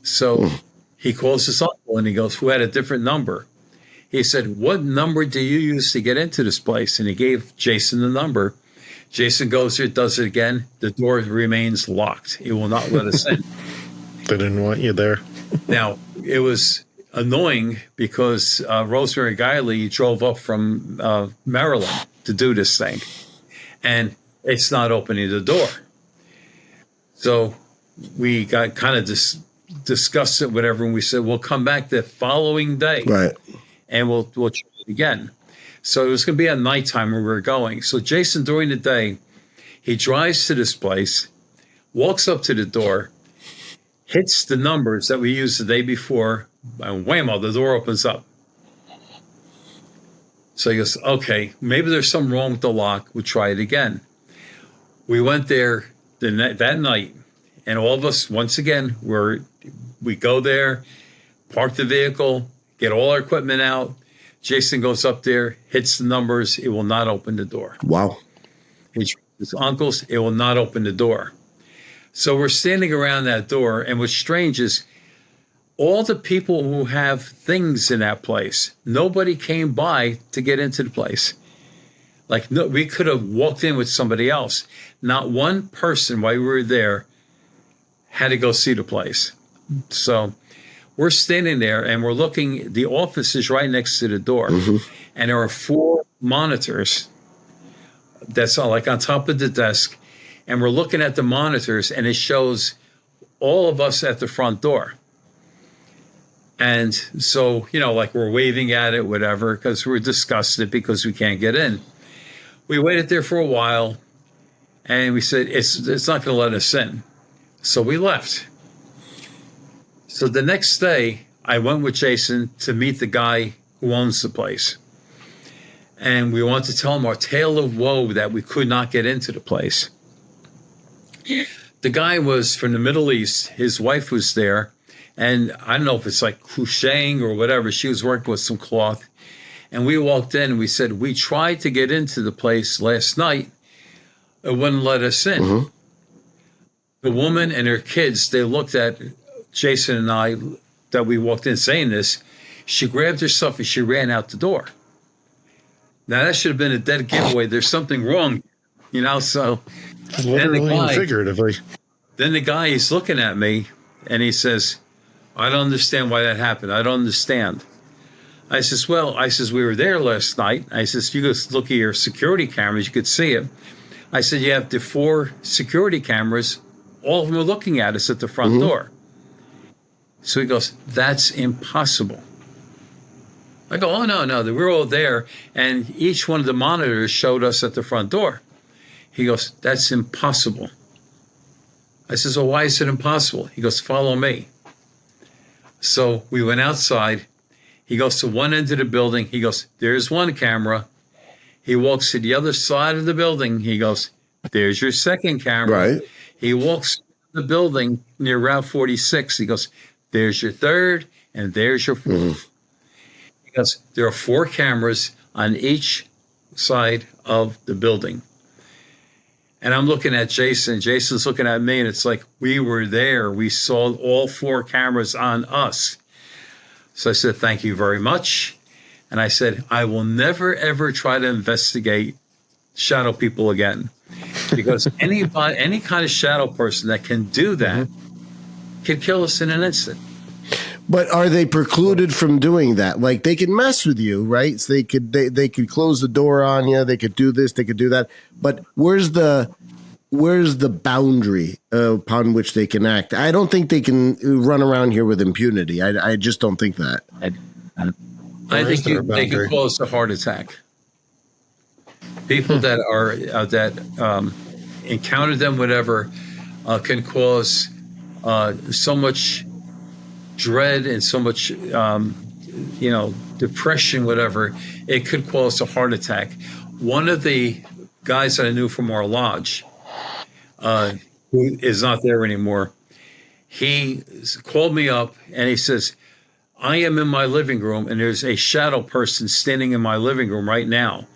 So he calls his uncle, and he goes, who had a different number? He said, what number do you use to get into this place? And he gave Jason the number. Jason goes there, does it again. The door remains locked. It will not let us in. They didn't want you there. Now, it was annoying because Rosemary Guiley drove up from Maryland to do this thing, and it's not opening the door. So we got kind of discussed it, whatever, and we said, we'll come back the following day. Right. And we'll try it again. So it was going to be at nighttime where we were going. So Jason, during the day, he drives to this place, walks up to the door, hits the numbers that we used the day before, and whammo, the door opens up. So he goes, okay, maybe there's something wrong with the lock. We'll try it again. We went there that night, and all of us, once again, we go there, park the vehicle, get all our equipment out. Jason goes up there, hits the numbers. It will not open the door. Wow. His uncle's, it will not open the door. So we're standing around that door, and what's strange is all the people who have things in that place, nobody came by to get into the place. Like, no, we could have walked in with somebody else. Not one person while we were there had to go see the place. So we're standing there and we're looking, the office is right next to the door. And there are 4 monitors that's like on top of the desk. And we're looking at the monitors and it shows all of us at the front door. And so, like we're waving at it, whatever, because we're disgusted because we can't get in. We waited there for a while and we said, it's not going to let us in. So we left. So the next day, I went with Jason to meet the guy who owns the place. And we wanted to tell him our tale of woe that we could not get into the place. The guy was from the Middle East. His wife was there. And I don't know if it's like crocheting or whatever. She was working with some cloth. And we walked in and we said, we tried to get into the place last night. It wouldn't let us in. The woman and her kids, they looked at Jason and I that we walked in saying this. She grabbed her stuff and she ran out the door. Now, that should have been a dead giveaway. There's something wrong, so. Literally and figuratively. Then the guy is looking at me and he says, I don't understand why that happened. I don't understand. I says, we were there last night. I says, you just look at your security cameras, you could see it. I said, you have the 4 security cameras. All of them are looking at us at the front door. So he goes, that's impossible. I go, oh, no, we're all there. And each one of the monitors showed us at the front door. He goes, that's impossible. I says, well, why is it impossible? He goes, follow me. So we went outside. He goes to one end of the building. He goes, there's one camera. He walks to the other side of the building. He goes, there's your second camera. Right. He walks to the building near Route 46. He goes, there's your third, and there's your fourth. He goes, there are 4 cameras on each side of the building. And I'm looking at Jason. Jason's looking at me, and it's like, we were there. We saw all 4 cameras on us. So I said, thank you very much. And I said, I will never, ever try to investigate shadow people again. Because any kind of shadow person that can do that can kill us in an instant. But are they precluded from doing that? Like, they can mess with you, right? So they could close the door on you. They could do this. They could do that. But where's the boundary upon which they can act? I don't think they can run around here with impunity. I just don't think that. I think they can cause a heart attack. People that are encounter them, whatever, can cause so much dread and so much, depression, whatever. It could cause a heart attack. One of the guys that I knew from our lodge, who is not there anymore, he called me up and he says, I am in my living room and there's a shadow person standing in my living room right now.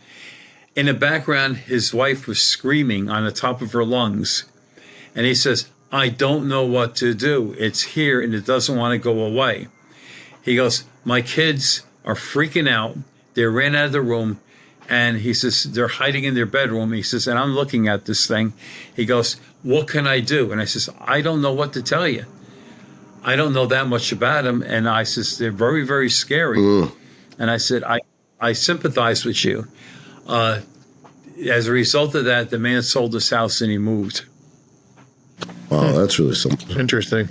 In the background, his wife was screaming on the top of her lungs. And he says, I don't know what to do. It's here and it doesn't want to go away. He goes, my kids are freaking out. They ran out of the room. And he says, they're hiding in their bedroom. He says, and I'm looking at this thing. He goes, what can I do? And I says, I don't know what to tell you. I don't know that much about them. And I says, they're very, very scary. And I said, I sympathize with you. As a result of that, the man sold his house and he moved. Wow, that's really something. Interesting.